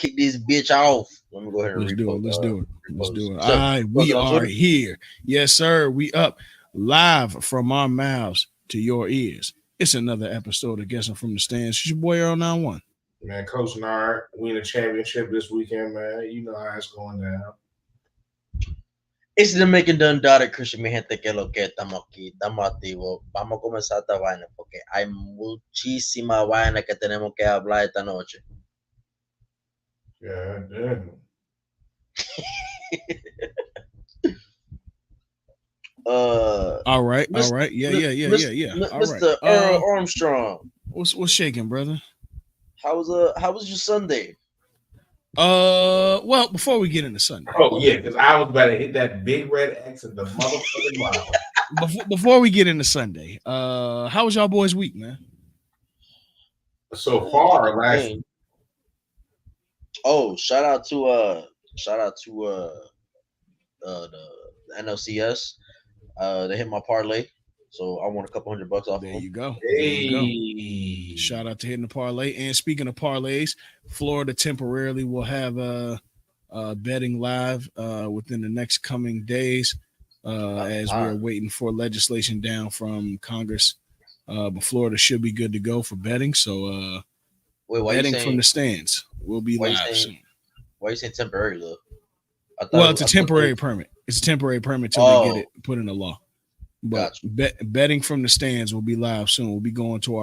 kick this bitch off. Let me go ahead and Let's do it. repost. Let's do it. Let's Repost. do it. All What's up? right, we Posted on are Twitter. here. Yes, sir. We up live from our mouths to your ears. It's another episode of Guessing from the Stands. It's your boy Earl 91. Man, Coach Nard, we in the championship this weekend, man. You know how it's going down. It's the Making Done Daughter Christian, mi gente, que lo que estamos aquí, estamos activos. Vamos a comenzar esta vaina porque hay muchísima vaina que tenemos que hablar esta noche. Yeah, damn. All right. Yeah. All Mr. right. Earl Armstrong, What's shaking, brother? how was your Sunday? Well, before we get into Sunday. Oh, yeah, because I was about to hit that big red X in the motherfucking mouth. Before we get into Sunday, how was y'all boys' week, man? So far, last Oh, shout out to the NLCS. They hit my parlay, so I won a couple $100 off. There Them. you go. hey, Shout out to hitting the parlay. And speaking of parlays, Florida temporarily will have betting live within the next coming days as we are waiting for legislation down from Congress. But Florida should be good to go for betting. So Wait, why betting you saying, from the stands will be why you live saying- soon. Why you saying temporary though? Well, it's a temporary permit. It's a temporary permit till they get it put in the law. But betting from the stands will be live soon. We'll be going to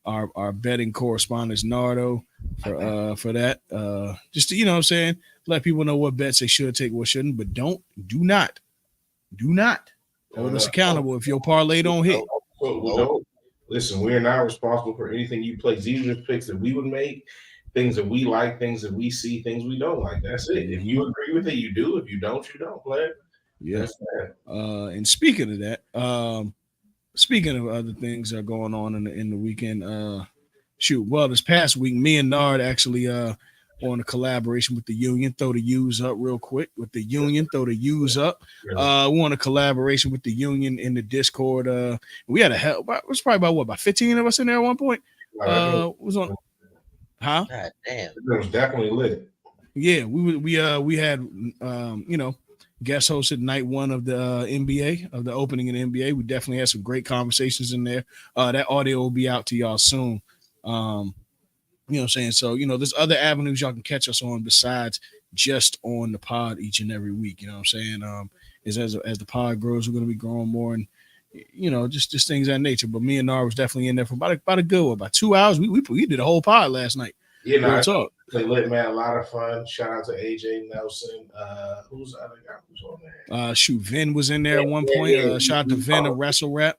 our betting correspondent Nardo for that. Just to, you know what I'm saying, let people know what bets they should take, what shouldn't, but do not hold us accountable if your parlay don't hit. Listen, we're not responsible for anything you place. These are picks that we would make, things that we like, things that we see, things we don't like. That's it. If you agree with it, you do. If you don't, you don't, player. Yeah. And speaking of that, speaking of other things that are going on in the weekend, this past week, me and Nard actually on a collaboration with the union. Throw the U's up real quick with the union. Throw the U's up. We on a collaboration with the union in the Discord. We had it was probably about 15 of us in there at one point. Was on. Huh? God damn. It was definitely lit. Yeah, we had guest hosted night one of the NBA, of the opening in the NBA. We definitely had some great conversations in there. That audio will be out to y'all soon. You know what I'm saying? So, there's other avenues y'all can catch us on besides just on the pod each and every week. You know what I'm saying? As the pod grows, we're going to be growing more and, just things of that nature. But me and Nar was definitely in there for about 2 hours. We did a whole pod last night. Yeah, talk. Play lit, man. A lot of fun. Shout out to AJ Nelson. Who's the other guy who's on there? Vin was in there at one point. Shout out to Vin of Wrestle Rap.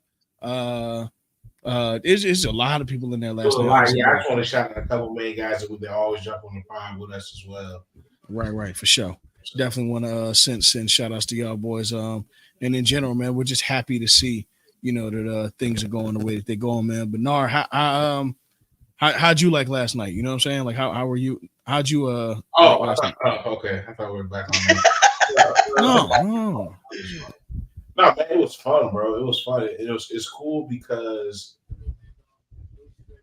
There's a lot of people in there last night. Yeah, I just want to shout out a couple main guys that always jump on the pod with us as well. Right, for sure. Definitely want to send shout outs to y'all boys. And in general, man, we're just happy to see, that things are going the way that they're going, man. But Nar, how'd you like last night? You know what I'm saying? Like how were you? How'd you last night? Okay. I thought we were back on that. No. No, man, it was fun, bro. It was fun. It's cool because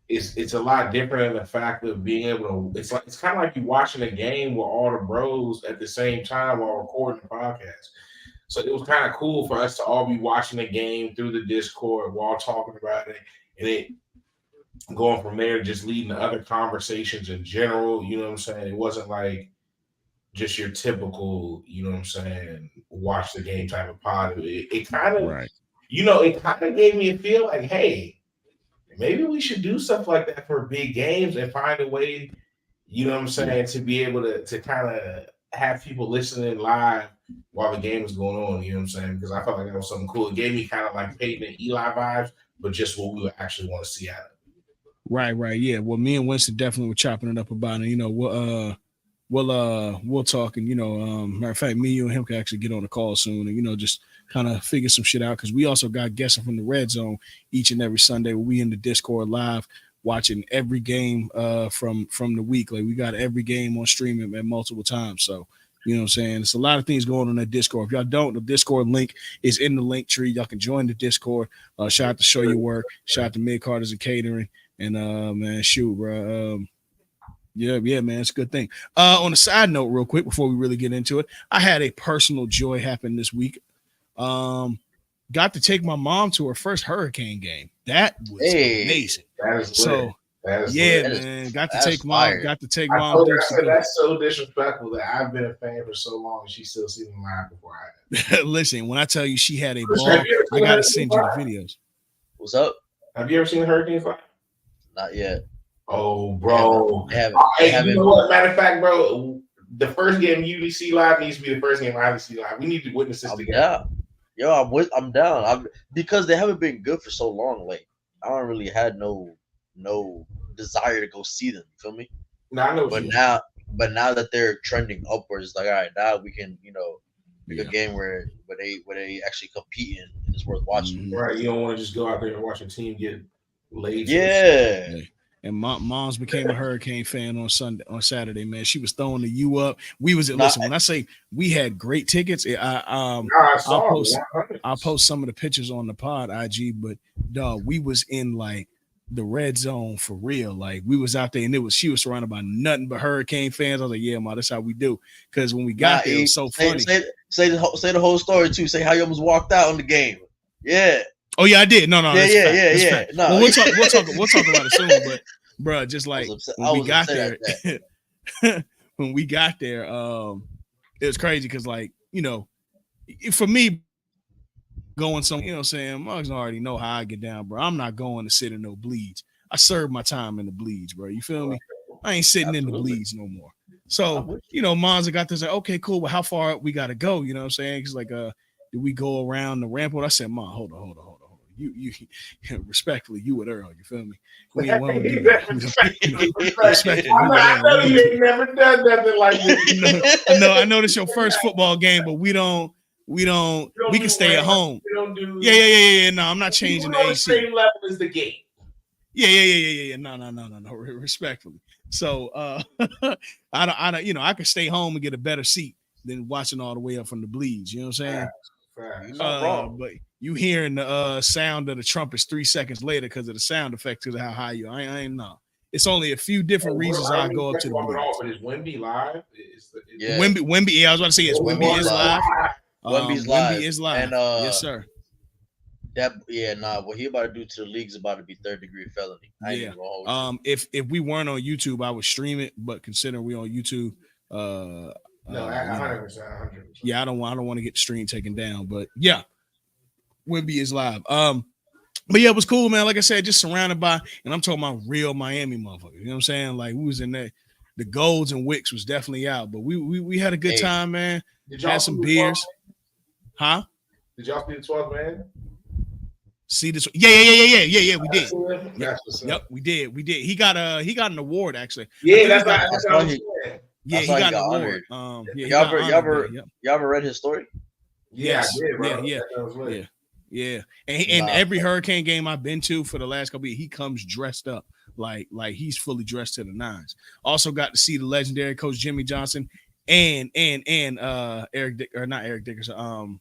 it's a lot different in the fact of being able to. It's kind of like you watching a game with all the bros at the same time while recording the podcast. So it was kind of cool for us to all be watching the game through the Discord while talking about it, and it going from there, just leading to other conversations in general. You know what I'm saying? It wasn't like just your typical, you know what I'm saying, watch the game type of pod. It kind of, it kind of gave me a feel like, hey, maybe we should do stuff like that for big games and find a way, you know what I'm saying, to be able to kind of have people listening live while the game is going on, you know what I'm saying? Because I felt like that was something cool. It gave me kind of like Peyton and Eli vibes, but just what we would actually want to see out of it. Right. Yeah. Well, me and Winston definitely were chopping it up about it. We'll talk, and matter of fact, me, you, and him can actually get on the call soon, and just kind of figure some shit out because we also got guessing from the Red Zone each and every Sunday. We in the Discord live watching every game from the week. Like we got every game on streaming at multiple times. So you know what I'm saying? It's a lot of things going on that Discord. If y'all don't, the Discord link is in the link tree. Y'all can join the Discord. Shout out to Show Your Work. Shout out to Mid Carters and Catering. And man, shoot, bro. Yeah, man, it's a good thing. On a side note, real quick, before we really get into it, I had a personal joy happen this week. Got to take my mom to her first Hurricane game. That was Hey, amazing. That is lit. So That is yeah, lit. that is man, got to that's take mom. fire. Got to take I mom told her, I Dukes to said, go. that's so disrespectful that I've been a fan for so long. And she still seen me live before I have. Listen, when I tell you she had a Chris, have ball, you ever I seen gotta Hurricane send you the Fly? videos. What's up? Have you ever seen the Hurricane Fly? Not yet. Oh, bro. They haven't. Hey, you know what? Matter of fact, bro, the first game you see live needs to be the first game I see live. We need to witness this I'm together. down. Yo, I'm down. Because they haven't been good for so long. Like I don't really had no desire to go see them. You feel me? No, I know what But you now that they're trending upwards, like all right, now we can make a Yeah. game where they actually compete and it's worth watching. Mhm. right. You don't want to just go out there and watch a team get laid. to the Yeah. Yeah. And mom's became a Hurricane fan on Saturday, man. She was throwing the U up. We was Nah, listen, when I say we had great tickets, I I'll saw post it. I'll post some of the pictures on the pod IG, but dog, we was in like the red zone for real. Like we was out there and she was surrounded by nothing but Hurricane fans. I was like, yeah, ma, that's how we do. Because when we got there, it was so funny. Say the whole story too. Say how you almost walked out on the game. Yeah. Oh yeah, I did. No, that's fact. That's yeah. fact. No. Well, we'll talk about it soon. But bro, just like when we got there, when we got there, it was crazy because like for me going somewhere, saying mugs already know how I get down, bro. I'm not going to sit in no bleeds. I served my time in the bleeds, bro. You feel me? I ain't sitting in the bleeds no more. So Monza got this like, okay, cool. But how far we got to go? You know what I'm saying? Because like, do we go around the rampart? I said, Ma, hold on. You respectfully, you with Earl, you feel me? We don't do that. Respectfully, I know you ain't never done nothing like this. I know this your first football game, but we can stay at home. We don't do Yeah. No, I'm not changing the AC. Same level as the game. Yeah. No. Respectfully. So I don't, I could stay home and get a better seat than watching all the way up from the bleeds. You know what I'm saying? You're not wrong. But you hearing the sound of the trumpets 3 seconds later because of the sound effect to how high you. I ain't know. It's only a few different reasons I go up to the bleeds. But is Wemby live? Yeah. Wemby. Yeah, I was about to say yes. Wemby is live. Wemby's live. Wemby is live. And yes, sir. What he about to do to the league is about to be third-degree felony. If we weren't on YouTube, I would stream it. But considering we on YouTube, 100%. Yeah, I don't want to get the stream taken down. But yeah, Wemby is live. But yeah, it was cool, man. Like I said, just surrounded by, and I'm talking about real Miami motherfuckers. You know what I'm saying? Like we was in there. The Golds and Wicks was definitely out, but we had a good time, man. Had some beers. Huh? Did y'all see the 12th man? See this? Yeah. We did. Yep, we did. He got an award actually. Yeah, that's what I'm saying. Yeah, he got an award. Y'all ever read his story? Yes. Yeah, I did, bro. Yeah. And every Hurricane game I've been to for the last couple of years, he comes dressed up like he's fully dressed to the nines. Also got to see the legendary Coach Jimmy Johnson and Eric Dickerson.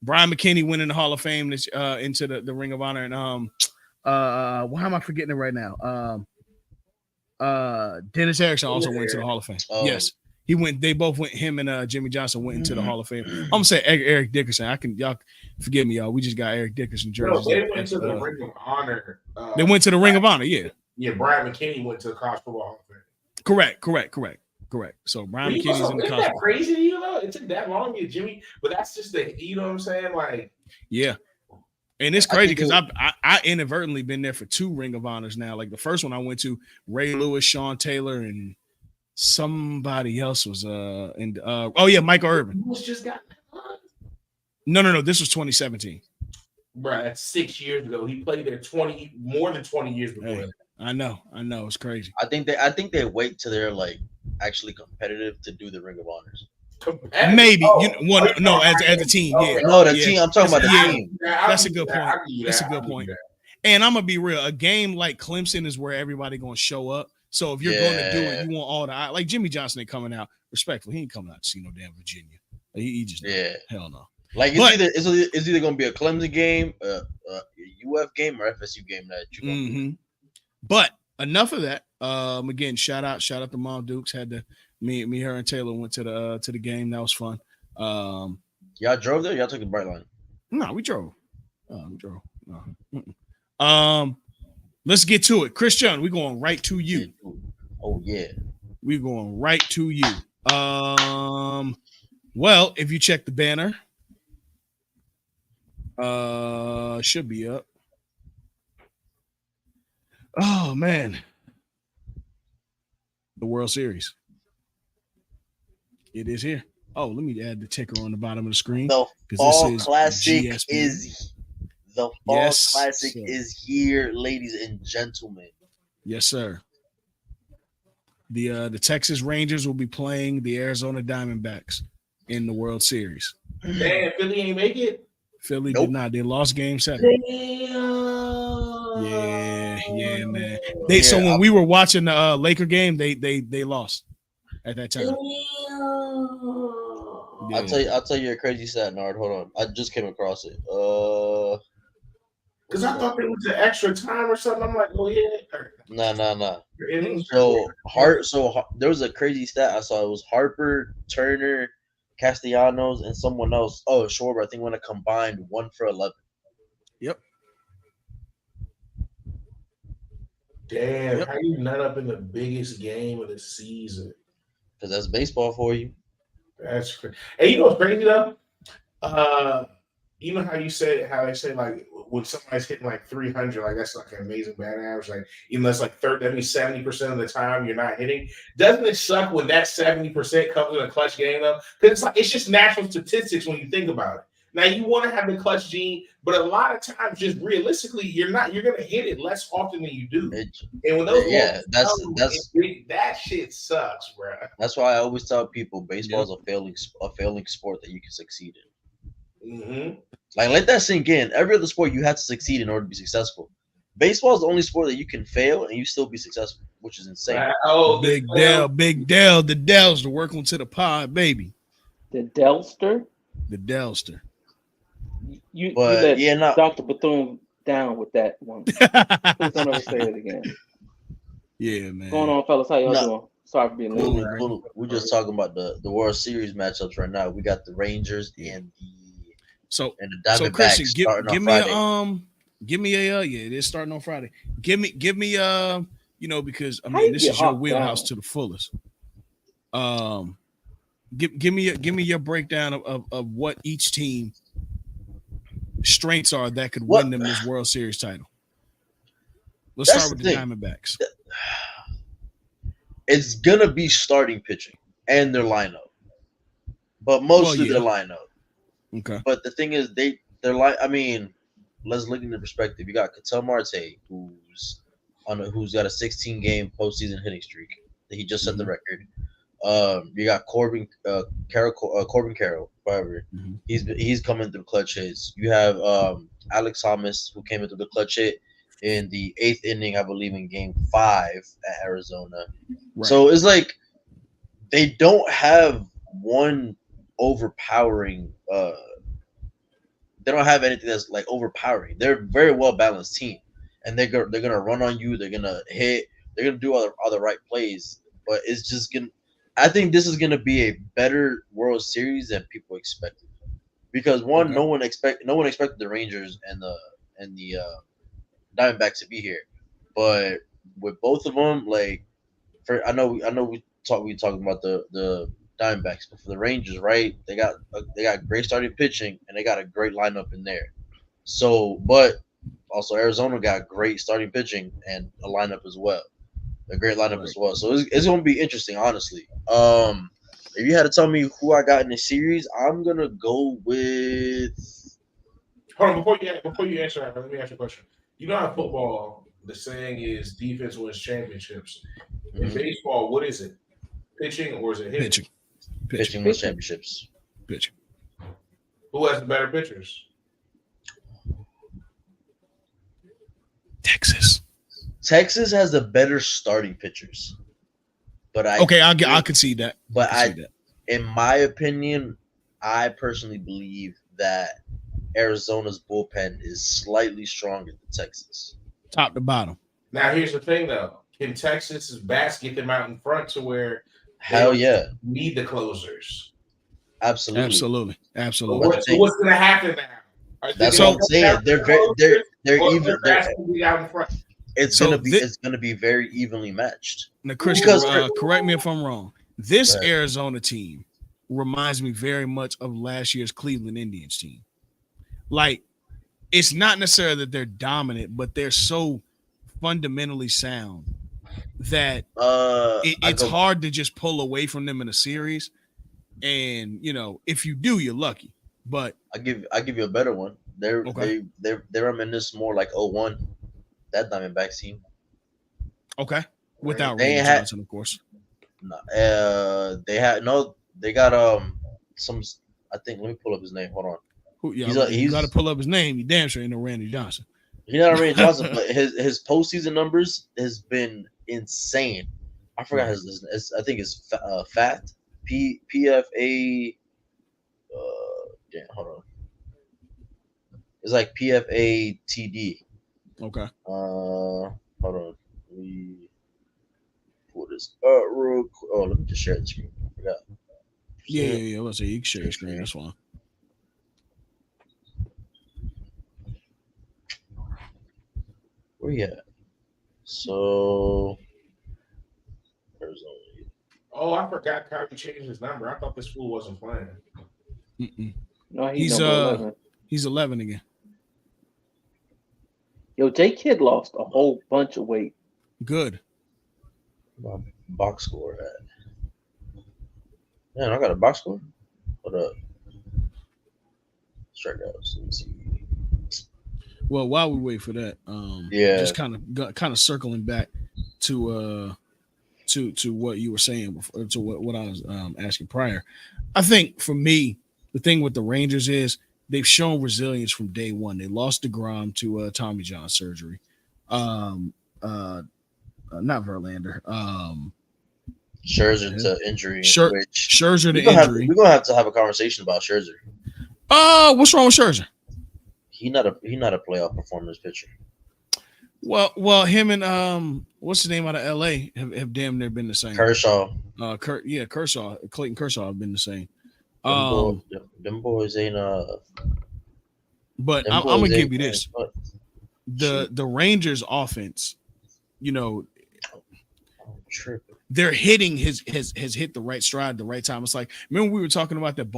Brian McKinney went in the Hall of Fame into the Ring of Honor, and why am I forgetting it right now? Dennis Erickson also went to the Hall of Fame. Oh. Yes, he went. They both went. Him and Jimmy Johnson went into the Hall of Fame. I'm gonna say Eric Dickerson. Y'all forgive me, y'all. We just got Eric Dickerson jerseys. No, they went to the Ring of Honor. They went to the Ring of Honor. Yeah. Yeah, Brian McKinney went to the College Football Hall of Fame. Correct. So Brian McKinney's in the college. Isn't that crazy to you though? It took that long to get Jimmy, but that's just you know what I'm saying? Like, yeah. And it's crazy because I inadvertently been there for 2 Ring of Honors now. Like the first one I went to, Ray Lewis, Sean Taylor, and somebody else was Michael Irvin. Was just got No. This was 2017. Bro, that's 6 years ago. He played there more than 20 years before. Hey, I know. It's crazy. I think they wait till they're like actually competitive to do the Ring of Honors. Maybe as a team, yeah. No, the team. I'm talking about the team. That's a good point. That's a good point. And I'm gonna be real. A game like Clemson is where everybody gonna show up. So if you're going to do it, you want all the like Jimmy Johnson ain't coming out. Respectfully, he ain't coming out to see no damn Virginia. He just hell no. Like it's either gonna be a Clemson game, a UF game, or FSU game that you. But enough of that. Again, shout out to Mom Dukes. Had to me, her, and Taylor went to the game. That was fun. Y'all drove there. Y'all took the bright line. No, we drove. We drove. No. Let's get to it. Christian, we're going right to you. Oh yeah. We're going right to you. Well, if you check the banner, should be up. Oh man. The World Series. It is here. Oh, let me add the ticker on the bottom of the screen. The Fall this is Classic GSP. the Fall Classic is here, ladies and gentlemen. Yes, sir. The Texas Rangers will be playing the Arizona Diamondbacks in the World Series. Damn, Philly ain't make it. Philly did not. They lost Game 7. Yeah, man. So when we were watching the Laker game, they lost at that time. Yeah. I'll tell you a crazy stat, Nard. Hold on, I just came across it. Because I thought there was an extra time or something. I'm like, well, yeah. Nah. So there was a crazy stat I saw. It was Harper, Turner, Castellanos, and someone else. Oh, Schwarber. I think when I combined 1 for 11. Yep. Damn, how you nut up in the biggest game of the season? Because that's baseball for you. That's crazy. Hey, you know what's crazy though? You know how they say like when somebody's hitting like 300, like that's like an amazing batting average. Like even that's like that means 70% of the time you're not hitting. Doesn't it suck when that 70% comes in a clutch game though? Because it's just natural statistics when you think about it. Now you want to have the clutch gene, but a lot of times, just realistically, you're gonna hit it less often than you do. And when those that shit sucks, bro. That's why I always tell people baseball is a failing sport that you can succeed in. Mm-hmm. Like let that sink in. Every other sport you have to succeed in order to be successful. Baseball is the only sport that you can fail and you still be successful, which is insane. Oh, Big Dell, the Dells to work onto the pod, baby. The Delster. You let Dr. Bethune down with that one. Please don't ever say it again. Yeah, man. What's going on, fellas? How y'all doing? Sorry for being late. We're just talking about the World Series matchups right now. We got the Rangers and the Diamondbacks Christian, starting on Friday. Give me a it is starting on Friday. Give me because I mean this is your wheelhouse to the fullest. Give me your breakdown of what each team strengths are that could win them this World Series title. Let's start with the Diamondbacks. It's gonna be starting pitching and their lineup, but mostly their lineup. Okay. But the thing is, they're like. I mean, let's look into perspective. You got Ketel Marte, who's got a 16-game postseason hitting streak. He just set the record. You got Corbin Carroll, however. Mm-hmm. He's coming through clutch hits. You have Alex Thomas, who came into the clutch hit in the 8th inning, I believe, in Game 5 at Arizona. Right. So it's like they don't have one overpowering. They don't have anything that's like overpowering. They're a very well balanced team, and they're gonna run on you. They're gonna hit. They're gonna do all the right plays. But it's just gonna. I think this is gonna be a better World Series than people expected, because no one expected the Rangers and the Diamondbacks to be here, but with both of them, like I know we talking about the Diamondbacks, but for the Rangers, right? They got great starting pitching and they got a great lineup in there. So, but also Arizona got great starting pitching and a lineup as well, a great lineup as well. So it's going to be interesting, honestly. If you had to tell me who I got in the series, I'm gonna go with. Hold on, before you answer that, let me ask you a question. You know how football, the saying is defense wins championships. Mm-hmm. In baseball, what is it? Pitching or is it hitting? Pitching wins championships. Pitching. Who has the better pitchers? Texas has the better starting pitchers. But I concede that. But in my opinion, I personally believe that Arizona's bullpen is slightly stronger than Texas. Top to bottom. Now, here's the thing, though. can Texas's bats get them out in front to where they Hell don't yeah, need the closers? absolutely. Absolutely. But the thing, What's going to happen now? Are they that's going what to I'm come down saying. to the They're or even. their bats going to be out in front? It's gonna be very evenly matched. Now, Christian, Because correct me if I'm wrong. This Arizona team reminds me very much of last year's Cleveland Indians team. Like, it's not necessarily that they're dominant, but they're so fundamentally sound that it's hard to just pull away from them in a series. And if you do, you're lucky. But I give you a better one. They reminisce more like 01, that Diamondbacks team. Okay. Without They Randy Johnson, of course. They got some. I think, let me pull up his name. Hold on. You got to pull up his name. You damn sure ain't no Randy Johnson. He's not Randy Johnson, but his postseason numbers has been insane. I forgot his I think it's Fat PFA. Damn, hold on. It's like PFATD. Okay. Hold on. We pull this up real quick. Oh, let me just share the screen. I forgot. Yeah. Let's say you can share your screen. That's fine. Where you at? So, Arizona. Oh, I forgot how he changed his number. I thought this fool wasn't playing. Mm-mm. No, he's number 11. He's 11 again. Yo, J-Kid lost a whole bunch of weight. Good. My box score at. Man, I got a box score. Hold up. Strikeouts. Let me see. Well, while we wait for that, just kind of circling back to what you were saying before, to what I was asking prior. I think for me, the thing with the Rangers is they've shown resilience from day one. They lost DeGrom to Tommy John surgery. Not Verlander. Scherzer to injury. Scherzer to injury. We're gonna have to have a conversation about Scherzer. What's wrong with Scherzer? He not a playoff performance pitcher. Well, him and what's his name out of LA have damn near been the same. Kershaw. Kershaw. Clayton Kershaw have been the same. Them boys ain't But I'm gonna give you this. The Rangers offense, they're hitting has hit the right stride at the right time. It's like, remember we were talking about that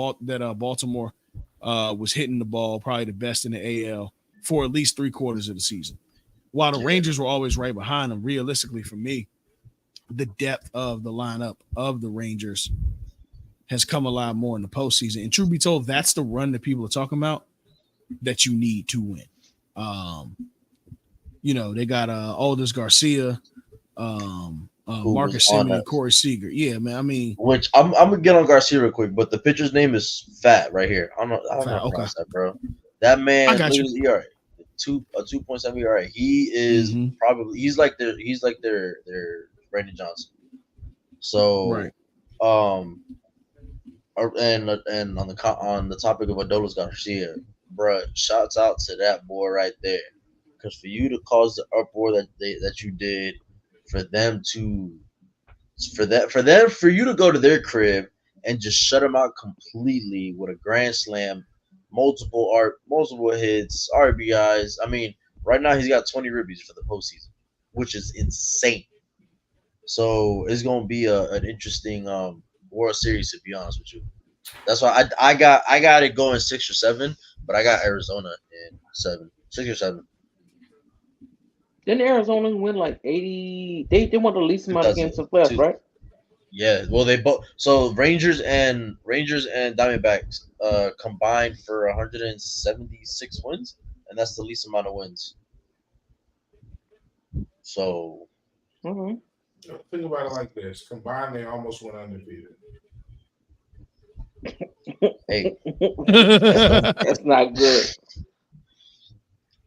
Baltimore was hitting the ball probably the best in the AL for at least 3/4 of the season. While the Rangers were always right behind them, realistically for me, the depth of the lineup of the Rangers has come a lot more in the postseason. And truth be told, that's the run that people are talking about that you need to win. They got Aldis Garcia, Marcus Semien, Corey Seager. Yeah, man. I mean, which I'm gonna get on Garcia real quick, but the pitcher's name is Fat right here. I don't know how to pronounce that, bro. That man literally ERA, 2.7 ERA. He is probably he's like their Randy Johnson. So right. And on the topic of Adolis Garcia, bruh, shouts out to that boy right there, because for you to cause the uproar that you did, for you to go to their crib and just shut them out completely with a grand slam, multiple hits, RBIs. I mean, right now he's got 20 ribbies for the postseason, which is insane. So it's gonna be an interesting World Series, to be honest with you. That's why I got it going 6 or 7, but I got Arizona in 7, 6 or 7. Didn't Arizona win like 80? They won the least amount of games in playoffs, right? Yeah, well they both. So Rangers and Diamondbacks combined for 176 wins, and that's the least amount of wins. So, think about it like this: combined, they almost went undefeated. Hey, that's not good.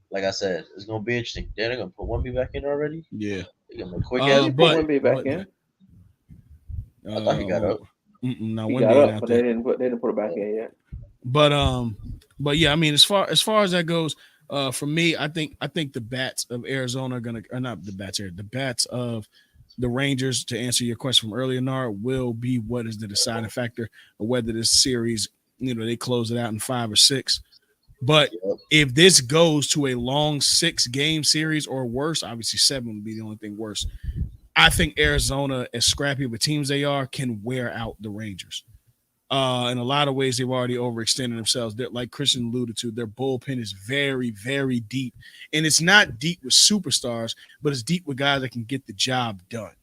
Like I said, it's gonna be interesting. They're gonna put Wemby back in already. Yeah, they're gonna quick ass put Wemby back in. I thought he got up. No, he got up, but they didn't put it back in yet. But yeah, I mean, as far as that goes, for me, I think the bats of Arizona are gonna, or not the bats here, the bats of the Rangers, to answer your question from earlier, Nard, will be what is the deciding factor of whether this series, they close it out in 5 or 6. But if this goes to a long 6-game series or worse, obviously 7 would be the only thing worse. I think Arizona, as scrappy of a team as they are, can wear out the Rangers. In a lot of ways, they've already overextended themselves. Like Christian alluded to, their bullpen is very, very deep. And it's not deep with superstars, but it's deep with guys that can get the job done.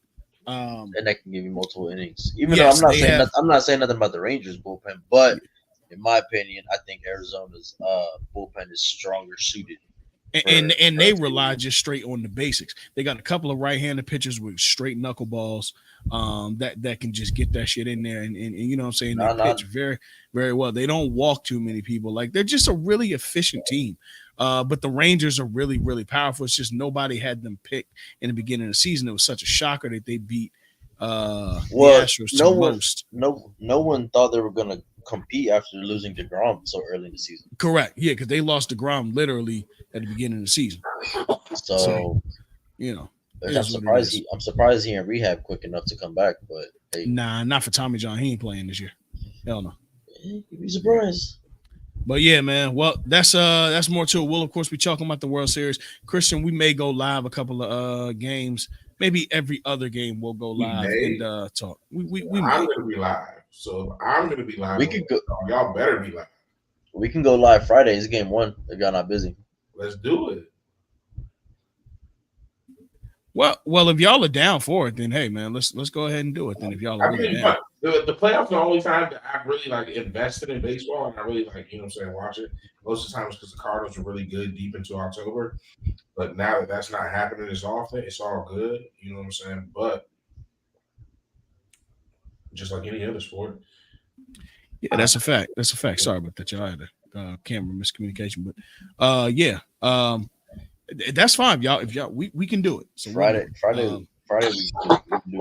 And that can give you multiple innings. Even though I'm not saying nothing about the Rangers bullpen, but in my opinion, I think Arizona's bullpen is stronger suited. And they rely just straight on the basics. They got a couple of right-handed pitchers with straight knuckleballs that can just get that shit in there. And you know what I'm saying? They pitch very, very well. They don't walk too many people. Like, they're just a really efficient team. But the Rangers are really, really powerful. It's just nobody had them picked in the beginning of the season. It was such a shocker that they beat the Astros most. No one thought they were going to compete after losing DeGrom so early in the season. Correct. Yeah, because they lost DeGrom literally at the beginning of the season. So I'm surprised he in rehab quick enough to come back. But hey. Nah, not for Tommy John. He ain't playing this year. Hell no. You'd be surprised. But yeah, man. Well, that's more to it. We'll of course be talking about the World Series. Christian, we may go live a couple of games. Maybe every other game we'll go live and talk. We I'm gonna be live. So I'm gonna be live. We could go. Y'all better be live. We can go live Friday. It's game 1 if y'all not busy. Let's do it. Well, if y'all are down for it, then hey, man, let's go ahead and do it. Then if y'all are really down. The playoffs are the only time that I really invested in baseball, and I really watch it. Most of the time it's because the Cardinals are really good deep into October. But now that that's not happening as often, it's all good. You know what I'm saying? But just like any other sport. Yeah, that's a fact. Sorry about that, y'all had a camera miscommunication, but that's fine, y'all. If y'all we can do it. So Friday, we can do it.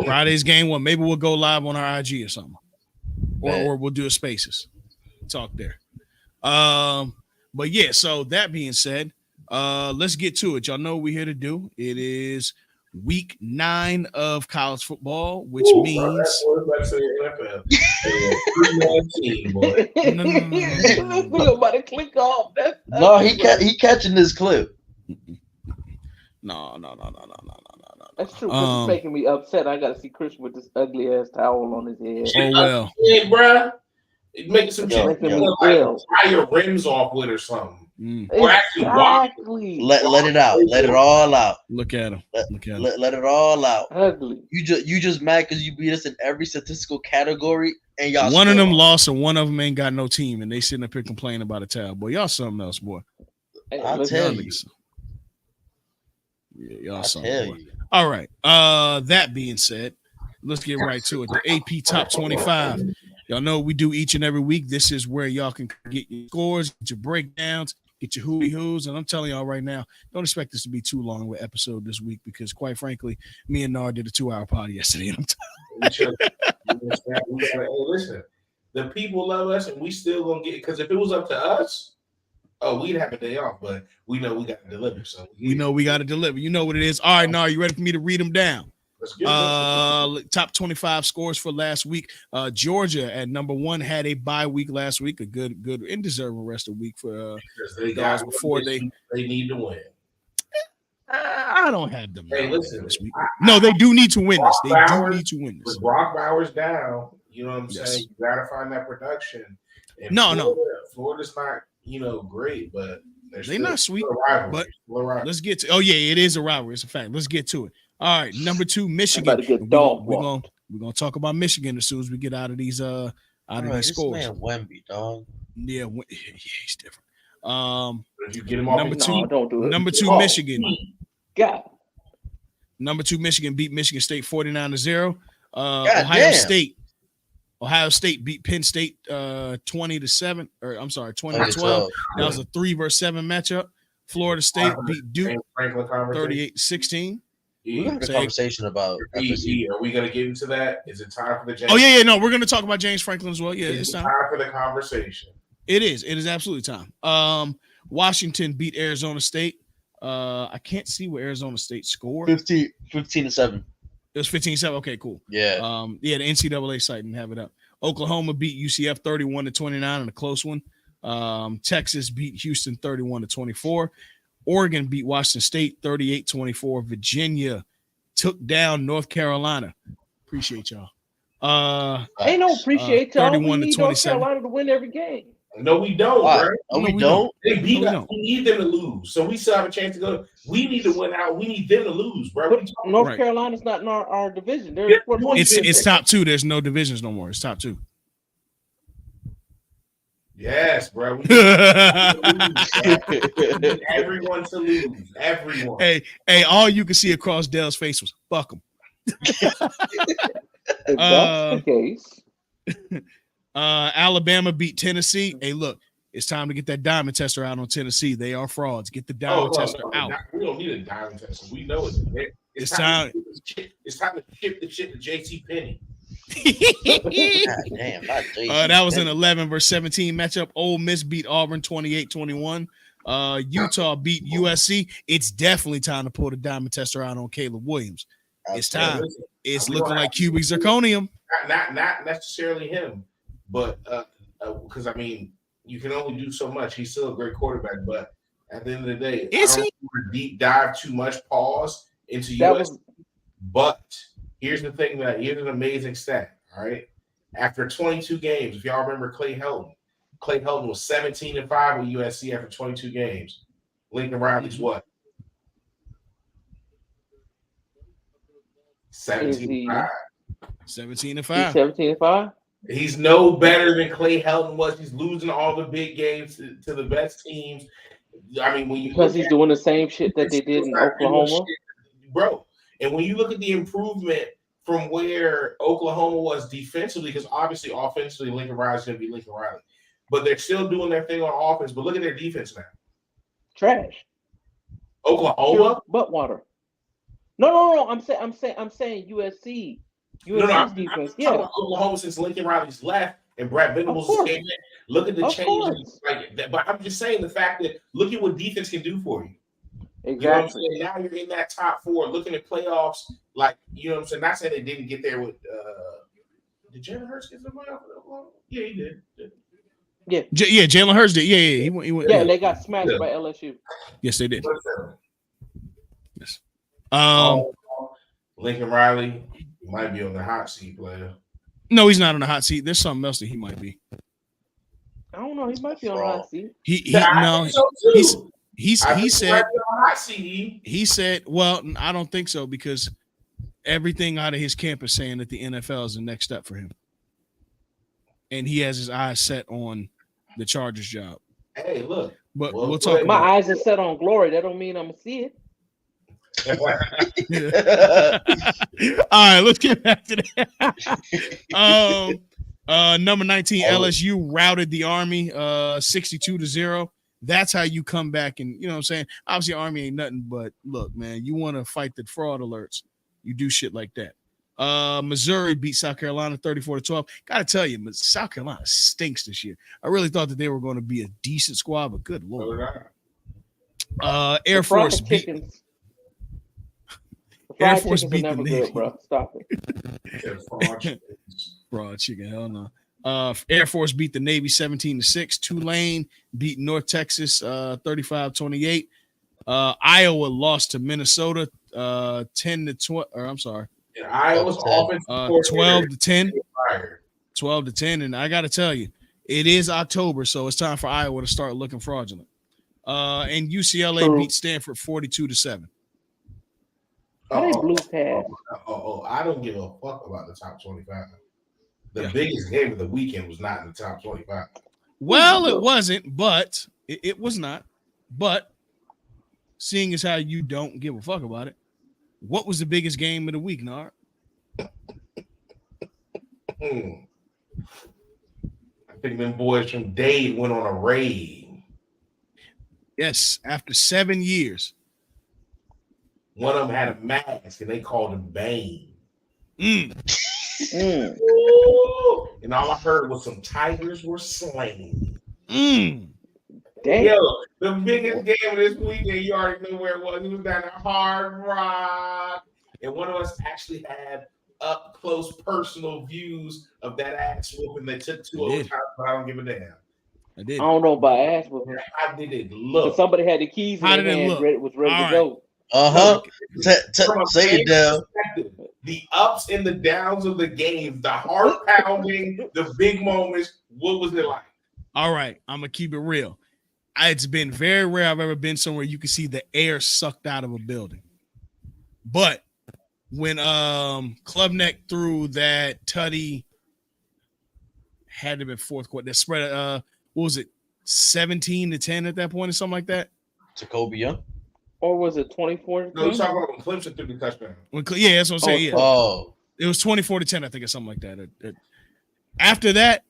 Friday's game 1. Maybe we'll go live on our IG or something, or we'll do a Spaces talk there. But yeah. So that being said, let's get to it. Y'all know what we're here to do. It is week 9 of college football, which means no. About to click off. No, he catching this clip. No. That's true. It's making me upset. I got to see Chris with this ugly ass towel on his head. Oh well, hey, bro, making some shit. Tie your rims off with or something. Or actually, let it out. Let it all out. Look at him. Let it all out. Ugly. You just mad because you beat us in every statistical category, and y'all. One of them lost, and one of them ain't got no team, and they sitting up here complaining about a towel. Boy, y'all something else, boy. I'll tell you. Yeah, y'all something. Boy. All right. That being said, let's get right to it. The AP Top 25. Y'all know what we do each and every week. This is where y'all can get your scores, get your breakdowns, get your hooey-hoos. And I'm telling y'all right now, don't expect this to be too long of an episode this week because, quite frankly, me and Nard did a 2-hour pod yesterday. And listen, the people love us, and we still going to get it. Because if it was up to us, we'd have a day off. But we know we got to deliver. So we know we got to deliver. You know what it is. All right, Nard, you ready for me to read them down? Top 25 scores for last week. Georgia at number 1 had a bye week last week. A good and deserving rest of week for they guys before they need to win. I don't have them. Hey, listen, this week. No, they do need to win this. They do need to win this. With Brock Bowers down, you know what I'm saying? You gotta find that production. And Florida's not, great, but they're not sweet. But let's get to. Oh yeah, it is a rivalry. It's a fact. Let's get to it. All right, number 2, Michigan. We're gonna talk about Michigan as soon as we get out of these these scores. Man, Wemby, dog. Yeah, he's different. If you get him off number 2, don't do it. Number 2, Michigan. God. Number 2, Michigan beat Michigan State 49-0. Ohio State beat Penn State 20-7, or I'm sorry, 20-12. That was a 3-7 matchup. Florida State beat Duke 38-16. We're gonna have a conversation about FSU. Are we gonna get into that? Is it time for the James? Oh yeah, no, we're gonna talk about James Franklin as well. Yeah, it's time for the conversation. It is absolutely time. Washington beat Arizona State. I can't see what Arizona State scored. 15-7. It was 15-7. Okay, cool. Yeah. The NCAA site didn't have it up. Oklahoma beat UCF 31-29 in a close one. Texas beat Houston 31-24. Oregon beat Washington State 38-24. Virginia took down North Carolina. Appreciate y'all. Ain't no appreciate y'all. 31 We to need 27. North Carolina to win every game. No, we don't, Why? bro. No, we don't. They beat No, we us. don't. We need them to lose. So we still have a chance to go. We need to win out. We need them to lose, bro. But North Right. Carolina's not in our division. They're Yeah, It's top two. There's no divisions no more. It's top two. Yes, bro. We need everyone to lose. Everyone. Hey, all you can see across Dell's face was fuck them. If that's the case. Alabama beat Tennessee. Hey, look, it's time to get that diamond tester out on Tennessee. They are frauds. Get the diamond tester out. We don't need a diamond tester. We know it. It's time. It's time to ship the shit to JC Penney. God damn, not JC. That was an 11 versus 17 matchup. Ole Miss beat Auburn 28-21. Utah beat USC. It's definitely time to pull the diamond tester out on Caleb Williams. It's time. It's looking like cubic zirconium. Not necessarily him, but because I mean, you can only do so much. He's still a great quarterback, but at the end of the day, Is I don't he? want to deep dive too much. Pause into That USC. But here's the thing here's an amazing stat. All right, after 22 games, if y'all remember Clay Helton was 17-5 with USC after 22 games. Lincoln Riley's what? 17-5. 17-5. 17-5. He's no better than Clay Helton was. He's losing all the big games to the best teams. I mean, when you Because he's doing the same shit that they did in Oklahoma, bro. And when you look at the improvement from where Oklahoma was defensively, because obviously offensively, Lincoln Riley's going to be Lincoln Riley, but they're still doing their thing on offense. But look at their defense now. trash. Oklahoma, butt water. No. I'm saying USC. USC's defense. I'm talking about Oklahoma since Lincoln Riley's left and Brad Venables came in. Look at the changes like that. But I'm just saying the fact that look at what defense can do for you. Exactly. You know what I'm saying? Now you're in that top four, looking at playoffs. Like you know what I'm saying. Not saying they didn't get there with. Did Jalen Hurts get the playoff with Oklahoma? Yeah, he did. Yeah, Jalen Hurts did. Yeah, he went. Yeah, they got smashed by LSU. Yes, they did. Yes. Lincoln Riley might be on the hot seat, player. No, he's not on the hot seat. There's something else that he might be. I don't know. He might be on the hot seat. He said, well, I don't think so because everything out of his camp is saying that the NFL is the next step for him. And he has his eyes set on the Chargers job. Hey, look. But we'll talk. My eyes are set on glory. That don't mean I'm going to see it. All right, let's get back to that. Number 19 LSU routed the Army 62-0. That's how you come back, and you know what I'm saying. Obviously, Army ain't nothing, but look, man, you want to fight the fraud alerts, you do shit like that. Missouri beat South Carolina 34-12. Gotta tell you, South Carolina stinks this year. I really thought that they were going to be a decent squad, but good lord. Air Force beat. Air Force beat the Navy. Good, bro. Stop it. Fraud chicken, hell no. Air Force beat the Navy 17-6. Tulane beat North Texas 35-28. Iowa lost to Minnesota 10-12. Or I'm sorry. And Iowa's offense 12-10. 12-10. And I got to tell you, it is October, so it's time for Iowa to start looking fraudulent. And UCLA beat Stanford 42-7. How they blew past? I don't give a fuck about the top 25. The biggest game of the weekend was not in the top 25. Well, it wasn't, but it was not. But seeing as how you don't give a fuck about it, what was the biggest game of the week, Nard? I think them boys from Dade went on a raid. Yes, after 7 years. One of them had a mask, and they called him Bane. And all I heard was some tigers were slain. Damn. Yo, the biggest game of this weekend, you already knew where it was. It was down at Hard Rock. and one of us actually had up close personal views of that ass whooping that took 2 overtimes, but I don't give a damn. I did. I don't know about ass whooping. How did it But look? somebody had the keys in How their did it hand, look? was ready All to right. go. Uh-huh. From a Say it, fan Dale. perspective, the ups and the downs of the game, the heart pounding, the big moments. What was it like? All right, I'm gonna keep it real. It's been very rare I've ever been somewhere you can see the air sucked out of a building. But when Klubnik threw that tutty, had to be fourth quarter. That spread what was it, 17-10 at that point or something like that? To Kobe Young. Or was it 24? No, you're talking about when Clemson threw the touchdown. Yeah, that's what I'm saying. Yeah. Oh. It was 24-10, I think, or something like that. After that,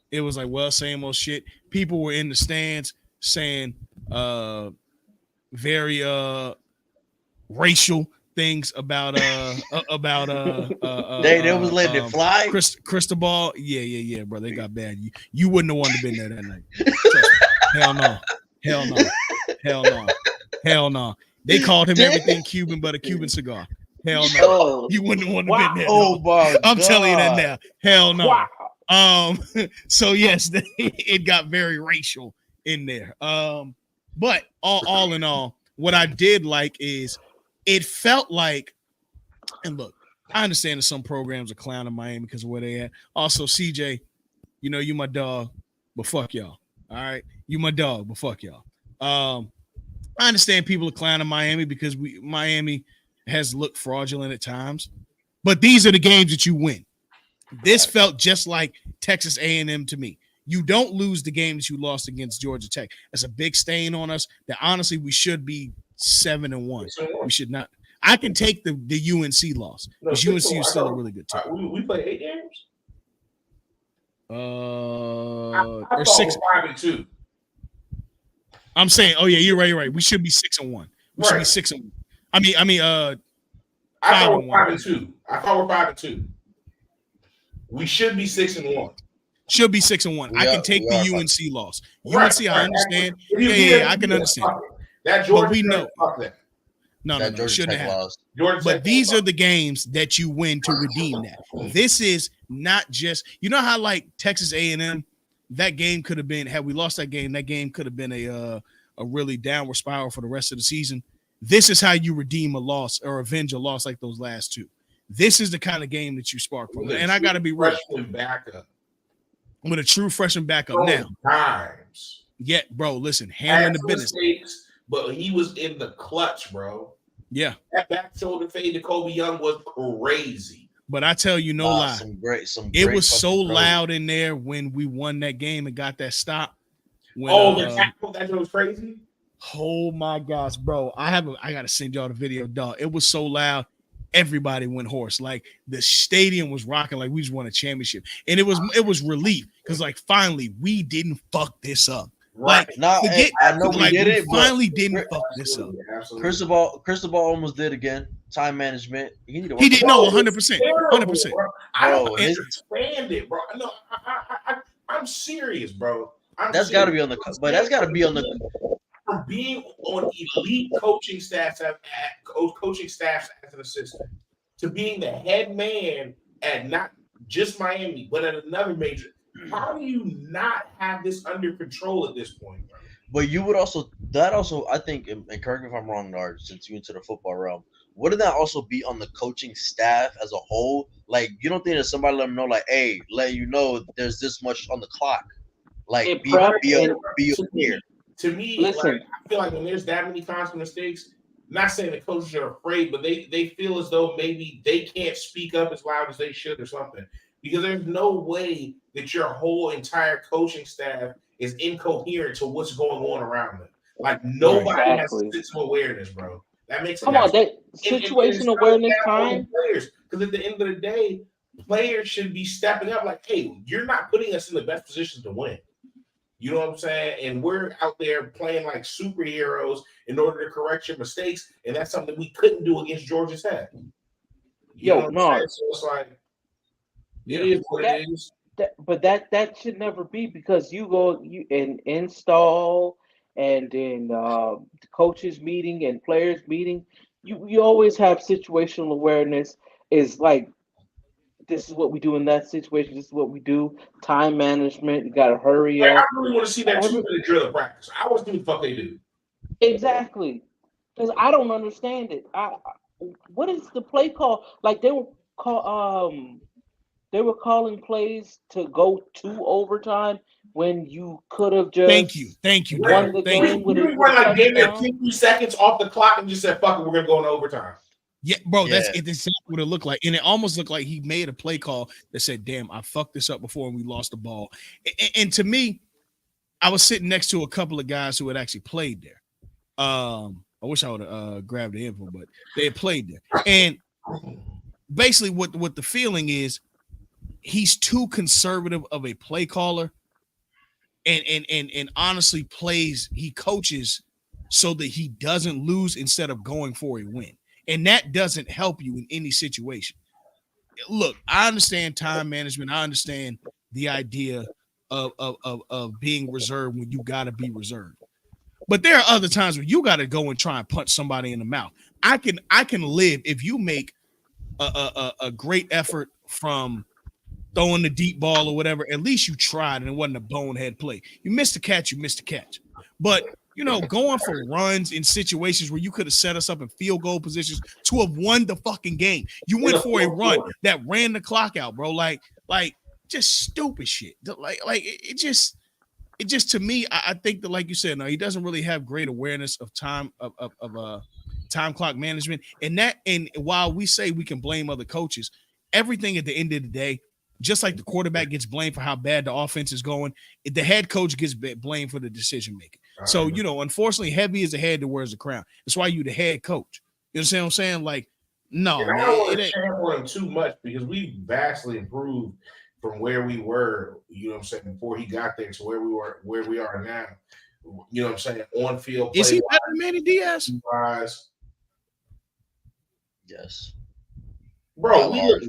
it was like, well, same old shit. People were in the stands saying very racial things about They was letting it fly. Cristobal. Yeah, bro. They got bad. You wouldn't have wanted to been there that night. Hell no. They called him everything Cuban but a Cuban cigar. Hell no. You wouldn't have wanted to been there. Oh my I'm God. telling you that now. Hell no. Wow. So yes, it got very racial in there. But all in all, what I did like is it felt like, and look, I understand that some programs are clowning Miami because of where they at. Also, CJ, you my dog, but fuck y'all. All right, you my dog, but fuck y'all. I understand people are clowning Miami because Miami has looked fraudulent at times, but these are the games that you win. This felt just like Texas A&M to me. You don't lose the games you lost against Georgia Tech. That's a big stain on us that honestly we should be 7-1. We should not. I can take the UNC loss because UNC is still a really good team. We play 8 games? I Or 6. 5-2. I'm saying, oh yeah, you're right. We should be 6-1. We should be 6-1. I mean, 5-1. I thought we're 5-2. We should be 6-1. Should be 6-1. I can take the UNC loss. UNC, I understand. Yeah, I can understand. That Georgia, but we know. That. No, shouldn't have. But these are the games that you win to redeem that. This is not just, how like Texas A&M, that game could have been, had we lost that game could have been a really downward spiral for the rest of the season. This is how you redeem a loss or avenge a loss like those last two. This is the kind of game that you spark from. And I got to be real. With a true freshman backup now. Times. Yeah, bro, listen, handling the business. Mistakes, but he was in the clutch, bro. Yeah. That back shoulder fade to Kobe Young was crazy. But I tell you, no lie. It was so loud in there when we won that game and got that stop. The tackle, that was crazy. Oh my gosh, bro. I gotta send y'all the video, dog. It was so loud. Everybody went hoarse. Like the stadium was rocking like we just won a championship. And it was relief because like finally we didn't fuck this up. Right. Like I know we did it. Finally didn't fuck this up. Cristobal almost did again. Time management. He didn't know 100%. 100%. I don't understand it, bro. No, I'm serious, bro. That's got to be on the. But that's got to be on the. From being on elite coaching staffs as an assistant to being the head man at not just Miami but at another major, how do you not have this under control at this point, bro? But you would also I think, and correct me if I'm wrong, Nard, since you into the football realm, wouldn't that also be on the coaching staff as a whole? Like, you don't think that somebody let them know, like, hey, let you know there's this much on the clock, like be aware. To me, listen, like, I feel like when there's that many constant mistakes, not saying the coaches are afraid, but they feel as though maybe they can't speak up as loud as they should or something. Because there's no way that your whole entire coaching staff is incoherent to what's going on around them. Like nobody has a sense of awareness, bro. That makes come on, that situational awareness time. Because at the end of the day, players should be stepping up. Like, hey, you're not putting us in the best position to win. You know what I'm saying? And we're out there playing like superheroes in order to correct your mistakes, and that's something we couldn't do against Georgia Tech. So it's like it is what it is. But that should never be, because you install and then the coaches meeting and players meeting, you always have situational awareness. Is like this is what we do in that situation. This is what we do. Time management. You gotta hurry Like, I up. really want to see that 2 minute drill of practice. I want to see what the fuck they do. Exactly. Because I don't understand it. What is the play call? Like they were calling plays to go to overtime when you could have Thank you, just Right. won the thank game you. with You a run like gave it touchdown. 50 seconds off the clock and just said, "Fuck it, we're gonna go into overtime." Yeah, bro, Yeah. that's exactly what it looked like, and it almost looked like he made a play call that said, "Damn, I fucked this up before and we lost the ball." And to me, I was sitting next to a couple of guys who had actually played there. I wish I would have grabbed the info, but they had played there, and basically, what the feeling is, he's too conservative of a play caller, and honestly he coaches so that he doesn't lose instead of going for a win, and that doesn't help you in any situation. Look, I understand time management. I understand the idea of being reserved when you got to be reserved. But there are other times where you got to go and try and punch somebody in the mouth. I can live if you make a great effort from throwing the deep ball or whatever. At least you tried and it wasn't a bonehead play. You missed a catch, you missed a catch. But going for runs in situations where you could have set us up in field goal positions to have won the fucking game. You went for a run that ran the clock out, bro. Like just stupid shit. It just to me, I think that, like you said, no, he doesn't really have great awareness of time of time clock management. And while we say we can blame other coaches, everything at the end of the day, just like the quarterback gets blamed for how bad the offense is going, the head coach gets blamed for the decision making. So, unfortunately, heavy is the head that wears the crown. That's why you the head coach. You understand what I'm saying? Like, no, And man, I don't want to sample him too much because we vastly improved from where we were, before he got there to where we are now. You know what I'm saying? On field play. Is he better than Manny Diaz? Yes. Bro, we look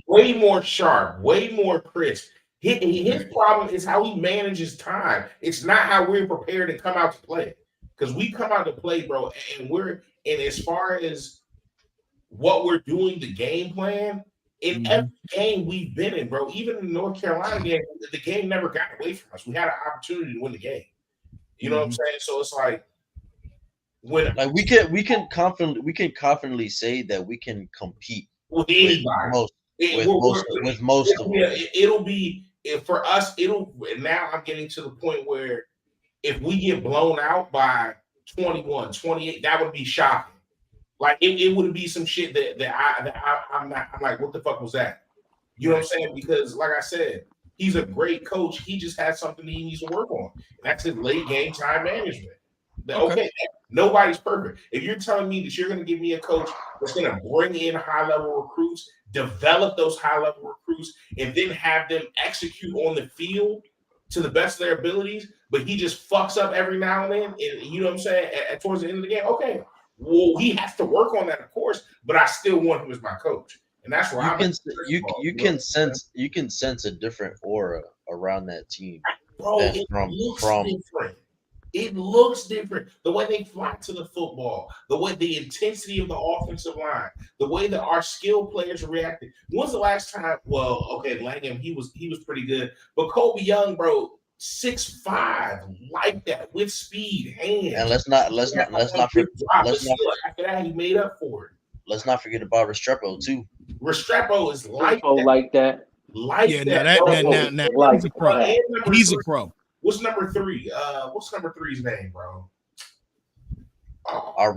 way more sharp, way more crisp. His problem is how he manages time. It's not how we're prepared to come out to play. Because we come out to play, bro, and as far as what we're doing, the game plan, in every game we've been in, bro, even in the North Carolina game, the game never got away from us. We had an opportunity to win the game. You know what I'm saying? So it's like we can confidently say that we can compete with anybody. With most of them. It'll be for us. Now I'm getting to the point where if we get blown out by 21, 28, that would be shocking. Like it would be some shit I'm like, what the fuck was that? You know what I'm saying? Because like I said, he's a great coach. He just has something he needs to work on. And that's his late game time management. Okay, nobody's perfect. If you're telling me that you're going to give me a coach that's going to bring in high-level recruits, develop those high-level recruits, and then have them execute on the field to the best of their abilities, but he just fucks up every now and then, and you know what I'm saying, towards the end of the game, okay, well, he has to work on that, of course, but I still want him as my coach. And that's where you can sense a different aura around that team. Bro, it looks different. It looks different. The way they fly to the football, the way the intensity of the offensive line, the way that our skilled players reacted. When's the last time? Well, okay, Langham, he was pretty good, but Kobe Young, bro, 6'5", like that with speed, hands. And let's not forget. After that, he made up for it. Let's not forget about Restrepo too. Restrepo is like that. Now he's a pro. He's a pro. What's number 3? What's number 3's name, bro? Our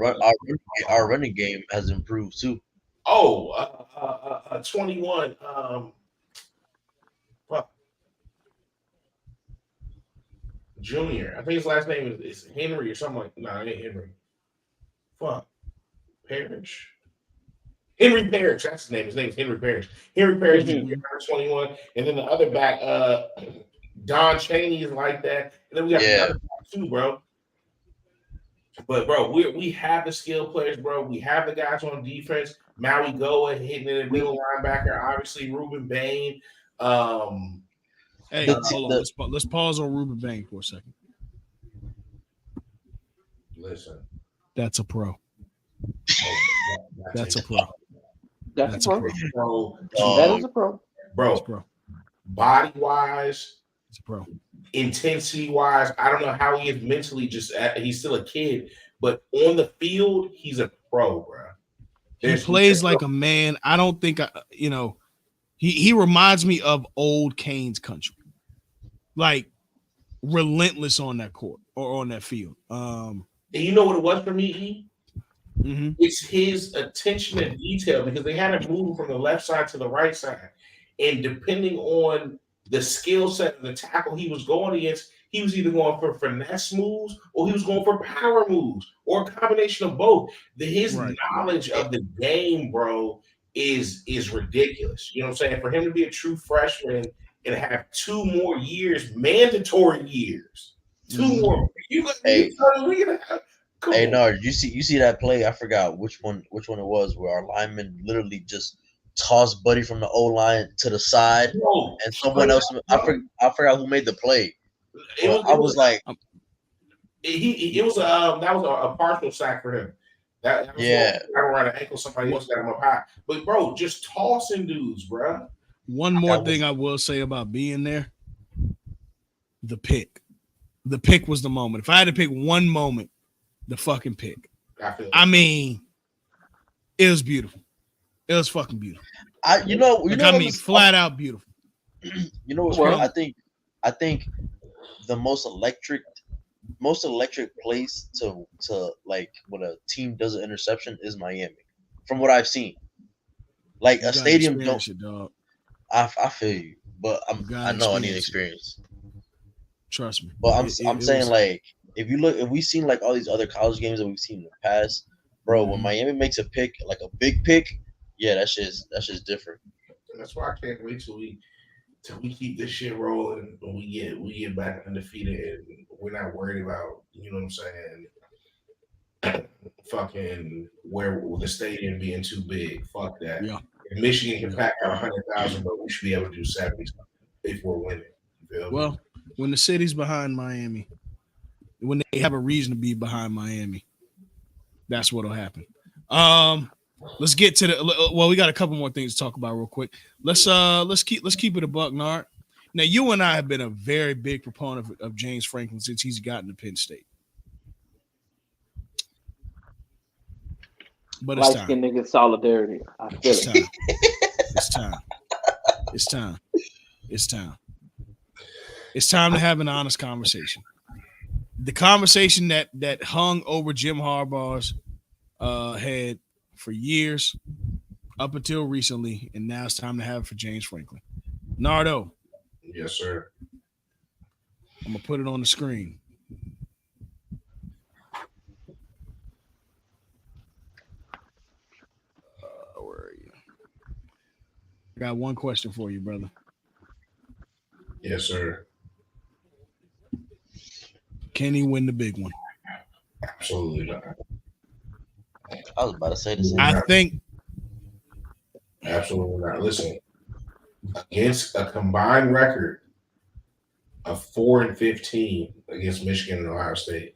running game has improved too. 21. Junior. I think his last name is Henry or something like. No, it ain't Henry. Parrish. Henry Parrish. That's his name. His name is Henry Parrish. Henry Parrish, Junior, number 21, and then the other back, Don Chaney is like that, and then we got the other back too, bro. But bro, we have the skilled players, bro. We have the guys on defense. Maui Goa hitting in the middle linebacker. Obviously, Ruben Bain. Hey, hold on. Let's pause on Ruben Bain for a second. Listen, that's a pro. That's a pro. That's That's a a pro. pro. Bro, That Dog. is a pro. That's a bro, pro. body wise, It's a pro. intensity wise, I don't know how he is mentally. He's still a kid, but on the field, he's a pro, bro. He plays like a man. I don't think he reminds me of old Kane's country. Like relentless on that court or on that field. And you know what it was for me, E? Mm-hmm. It's his attention to detail because they had him move from the left side to the right side. And depending on the skill set and the tackle he was going against, he was either going for finesse moves or he was going for power moves or a combination of both. His Right. knowledge of the game, bro, is ridiculous. You know what I'm saying? For him to be a true freshman and have 2 more years, mandatory years, 2 more. Hey. Come Hey, on. no, you see that play? I forgot which one it was where our lineman literally just tossed Buddy from the O line to the side, Bro, and someone else. I forgot who made the play, but I was like, it was that was a partial sack for him. That was yeah. around the ankle, somebody else got him up high. But bro, just tossing dudes, bro. One more thing I will say about being there: the pick. The pick was the moment. If I had to pick one moment, the fucking pick. I mean, it was beautiful. It was fucking beautiful. Flat out beautiful. You know what's crazy? I think the most electric place to like when a team does an interception is Miami, from what I've seen. Like a stadium don't. It, dog. I feel you, but I know I need experience. Trust me. But I'm saying like if we've seen like all these other college games that we've seen in the past, bro, when Miami makes a pick, like a big pick, yeah, that's just different. That's why I can't wait till we keep this shit rolling and we get back undefeated and we're not worried about, you know what I'm saying, fucking where the stadium being too big. Fuck that. Yeah. If Michigan can pack out 100,000, but we should be able to do 70 if we're winning. Well, when the city's behind Miami, when they have a reason to be behind Miami, that's what'll happen. Let's get to we got a couple more things to talk about real quick. Let's keep it a buck, Nard. Now, you and I have been a very big proponent of James Franklin since he's gotten to Penn State. But it's time. Nigga solidarity. I feel it's it. Time. It's time. It's time. It's time. It's time to have an honest conversation. The conversation that hung over Jim Harbaugh's head for years, up until recently, and now it's time to have it for James Franklin. Nardo. Yes, sir. I'm gonna put it on the screen. Where are you? I got one question for you, brother. Yes, sir. Can he win the big one? Absolutely not. I was about to say the same. I think absolutely not. Listen, against a combined record of 4-15 against Michigan and Ohio State.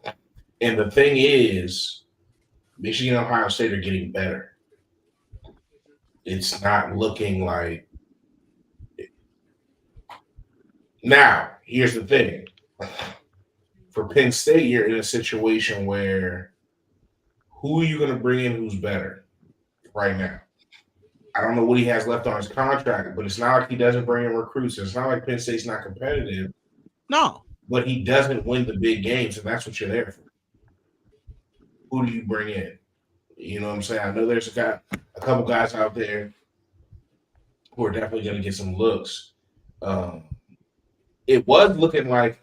And the thing is, Michigan and Ohio State are getting better. It's not looking like. Now, here's the thing. For Penn State, you're in a situation where who are you going to bring in who's better right now? I don't know what he has left on his contract, but it's not like he doesn't bring in recruits. It's not like Penn State's not competitive. no. But he doesn't win the big games, and that's what you're there for. Who do you bring in? You know what I'm saying? I know there's a couple guys out there who are definitely going to get some looks. It was looking like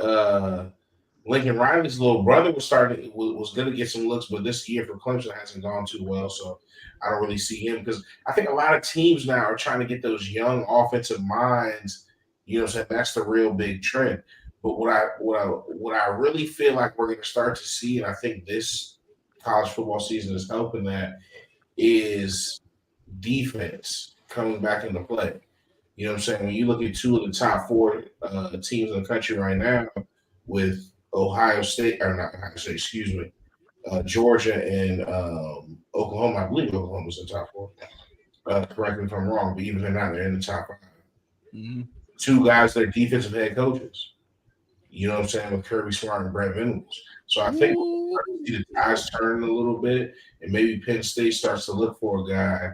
Lincoln Riley's little brother was going to get some looks, but this year for Clemson hasn't gone too well, so I don't really see him because I think a lot of teams now are trying to get those young offensive minds. You know what I'm saying? That's the real big trend. But what I really feel like we're going to start to see, and I think this college football season is helping that, is defense coming back into play. You know what I'm saying? When you look at two of the top four teams in the country right now with Ohio State, or not Ohio State, excuse me, Georgia and Oklahoma. I believe Oklahoma's in the top four. Correct me if I'm wrong, but even if they're not, they're in the top 5. Mm-hmm. Two guys that are defensive head coaches. You know what I'm saying, with Kirby Smart and Brent Venables. So I think we'll see the tides turning a little bit, and maybe Penn State starts to look for a guy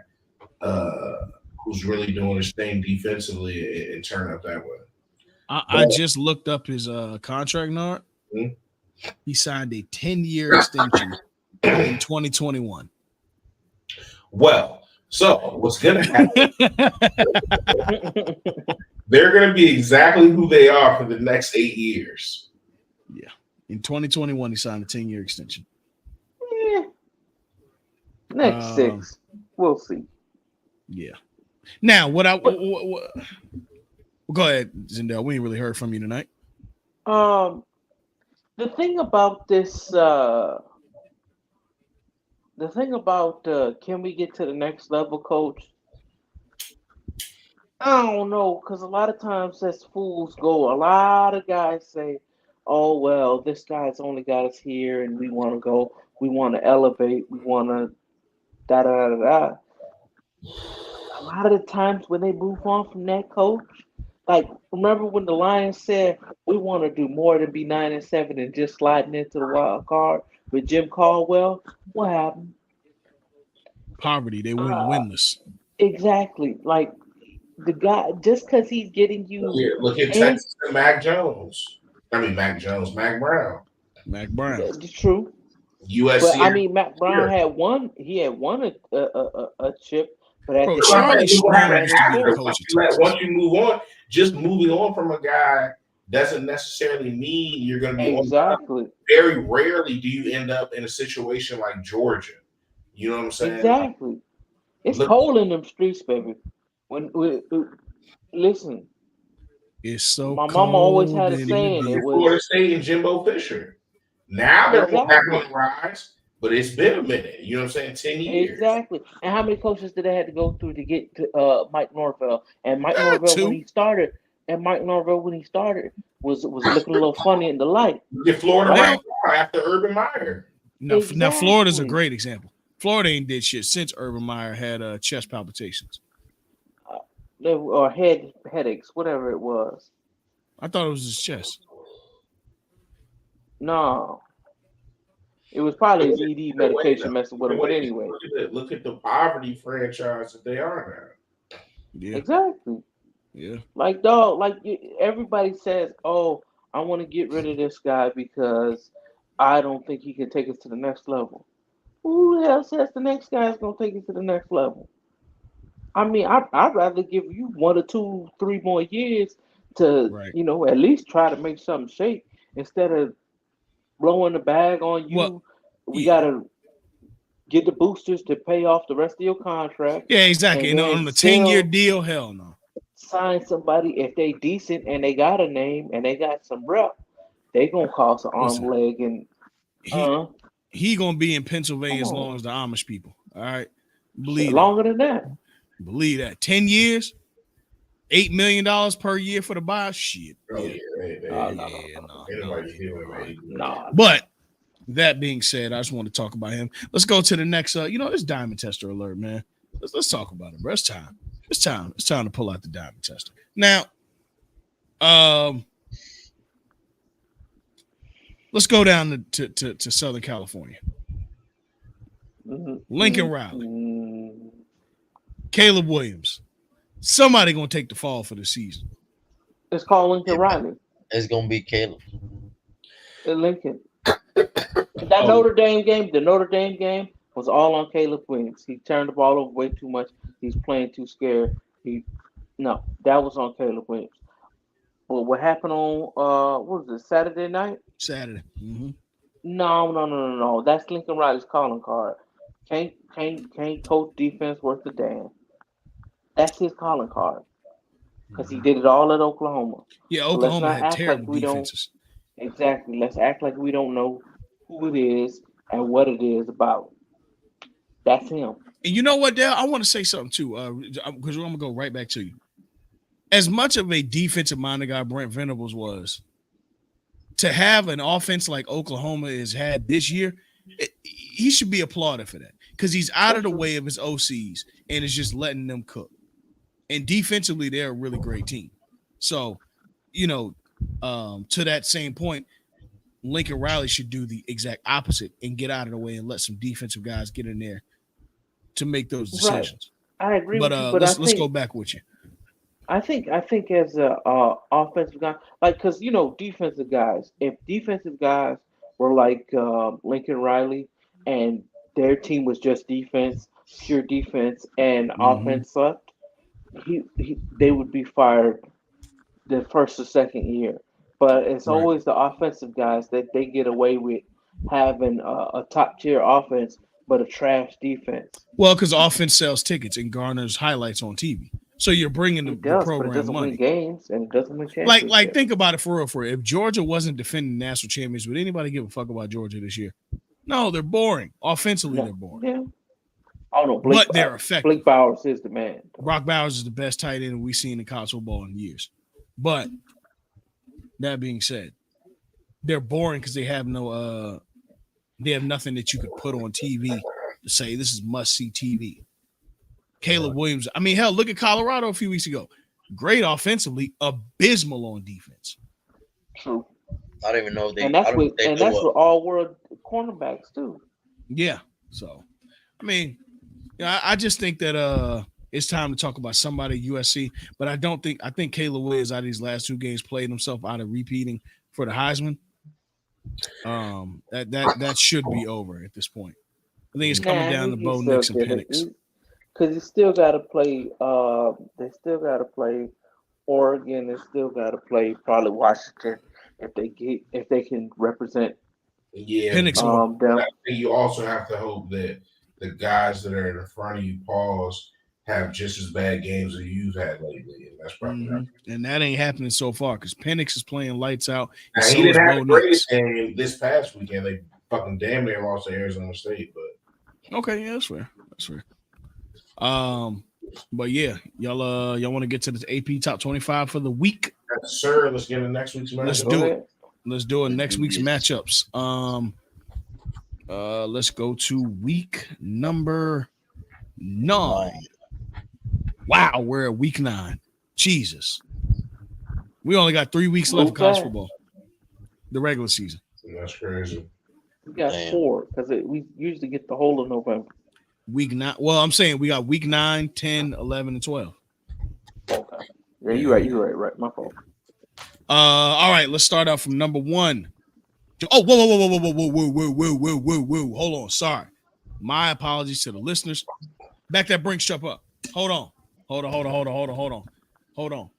who's really doing his thing defensively and turn up that way. I just looked up his contract, Nard. Hmm? He signed a 10-year extension in 2021. Well, so what's going to happen? They're going to be exactly who they are for the next 8 years. Yeah. In 2021, he signed a 10-year extension. Yeah. Next 6. We'll see. Yeah. Now, what go ahead, Zendel. We ain't really heard from you tonight. The thing about this, can we get to the next level, coach? I don't know, because a lot of times as fools go, a lot of guys say, oh, well, this guy's only got us here and we want to go, we want to elevate, we want to da da da da. A lot of the times when they move on from that coach, like remember when the Lions said we want to do more than be 9-7 and just sliding into the wild card with Jim Caldwell? What happened? Poverty. They went Uh, winless. exactly. Like the guy, just because he's getting you, Look at and Texas and Mac Jones. I mean, Mac Jones, Mac Brown. Mac Brown. it's true. USC. But I mean, Matt Brown had won. He had won a chip, but at Bro, the Charlie same time, Strong used to be the coach of Texas. Once you move on, just moving on from a guy doesn't necessarily mean you're going to be exactly. on. Very rarely do you end up in a situation like Georgia. You know what I'm saying? Exactly. It's cold in them streets, baby. When listen, it's so my cold mama always had a in saying. the It Florida was State and Jimbo Fisher. Now they're back exactly. on the rise, but it's been a minute. You know what I'm saying? 10 years. Exactly. And how many coaches did they have to go through to get to Mike Norvell? And Mike Ah, Norvell two. when he started, was looking a little funny in the light. Get Florida Right. right now after Urban Meyer. Now Florida's a Exactly. great example. Florida ain't did shit since Urban Meyer had chest palpitations. Or headaches, whatever it was. I thought it was his chest. No. It was probably his ED medication messing with him, but anyway. Look at the poverty franchise that they are now. Yeah. Exactly. Yeah. Like, dog, like everybody says, oh, I want to get rid of this guy because I don't think he can take us to the next level. Who the hell says the next guy is going to take us to the next level? I mean, I'd rather give you 1 or 2, 3 more years to, Right. at least try to make something shake instead of blowing the bag on you. Well, we yeah. got to get the boosters to pay off the rest of your contract. Yeah, exactly. And on the 10-year deal, hell no. Sign somebody if they decent and they got a name and they got some rep, they gonna cost an arm, leg, and he gonna be in Pennsylvania as long as the Amish people. All right, believe longer than that. Believe that. 10 years, $8 million per year for the buy. Shit. No. But that being said, I just want to talk about him. Let's go to the next. This diamond tester alert, man. Let's talk about it, bro. It's time. It's time to pull out the diamond tester. Now, let's go down to Southern California. Lincoln Riley, Caleb Williams. Somebody gonna take the fall for the season. It's called Lincoln Riley. It's gonna be Caleb. Lincoln. That Notre Dame game, the Notre Dame game was all on Caleb Williams. He turned the ball over way too much. He's playing too scared. That was on Caleb Williams. Well, what happened on what was it, Saturday night? Saturday. Mm-hmm. No. That's Lincoln Riley's calling card. Can't coach defense worth a damn. That's his calling card. Because he did it all at Oklahoma. Yeah, Oklahoma had terrible defenses. Exactly. Let's act like we don't know who it is and what it is about. That's him. And you know what, Dale? I want to say something too, because I'm gonna go right back to you. As much of a defensive-minded guy Brent Venables was, to have an offense like Oklahoma has had this year, he should be applauded for that because he's out of That's the true. way of his OCs and is just letting them cook. And defensively, they're a really great team. So, you know, to that same point, Lincoln Riley should do the exact opposite and get out of the way and let some defensive guys get in there to make those Right. decisions. I agree But with you, but let's go back with you. I think as a offensive guy, like because defensive guys, if defensive guys were like Lincoln Riley and their team was just defense, pure defense, and Hmm. offense sucked, they would be fired the first or second year. But it's Right. always the offensive guys that they get away with having a top tier offense but a trash defense. Well, because offense sells tickets and garners highlights on TV. So you're bringing It the does, but it program doesn't win money. games and it doesn't win Like championships. think about it for real. For real. If Georgia wasn't defending national champions, would anybody give a fuck about Georgia this year? No, they're boring. Offensively, they're No, boring, yeah. I don't know. but they're effective. Blake Bowers is the man. Though. Brock Bowers is the best tight end we've seen in college football in years. But that being said, they're boring because they have nothing that you could put on TV to say this is must see TV. Caleb Williams. I mean, hell, look at Colorado a few weeks ago. Great offensively, abysmal on defense. True, I don't even know if they. and I don't think they know that's what. with all world cornerbacks too. Yeah. So, I mean, I just think that it's time to talk about somebody at USC, but I think Caleb Williams out of these last two games played himself out of repeating for the Heisman. That should be over at this point. I think it's coming Nah, down he to can Bo still Nix and get it Penix. because he still got to play. They still got to play Oregon. They still got to play probably Washington if they can represent Yeah, Penix but more. I them. think you also have to hope that the guys that are in front of you, pause, have just as bad games as you've had lately, and that's probably not. And that ain't happening so far because Penix is playing lights out, and Now he so is didn't have Bo the greatest Nix. game this past weekend. They fucking damn near lost to Arizona State, but Okay, yeah, that's fair. That's fair. But yeah, y'all want to get to the AP top 25 for the week? yes, sir. Let's get into next week's Let's matchup. Go do it. ahead. Let's do it. Let's Next do week's this. matchups. Let's go to week number 9. Wow, we're at week 9. Jesus. We only got 3 weeks left Move of college fast. football. The regular season. That's crazy. We got Damn. 4 because we usually get the whole of November. Week 9. Well, I'm saying we got week 9, 10, 11, and 12. Okay. Yeah, Yeah, you're right. yeah. You're right. Right. My fault. All right, let's start out from number 1. Oh, whoa, whoa, whoa, whoa, whoa, whoa, whoa, whoa, whoa, whoa, whoa. Hold on. Sorry. My apologies to the listeners. Back that Brinks truck up. Hold on. Hold on.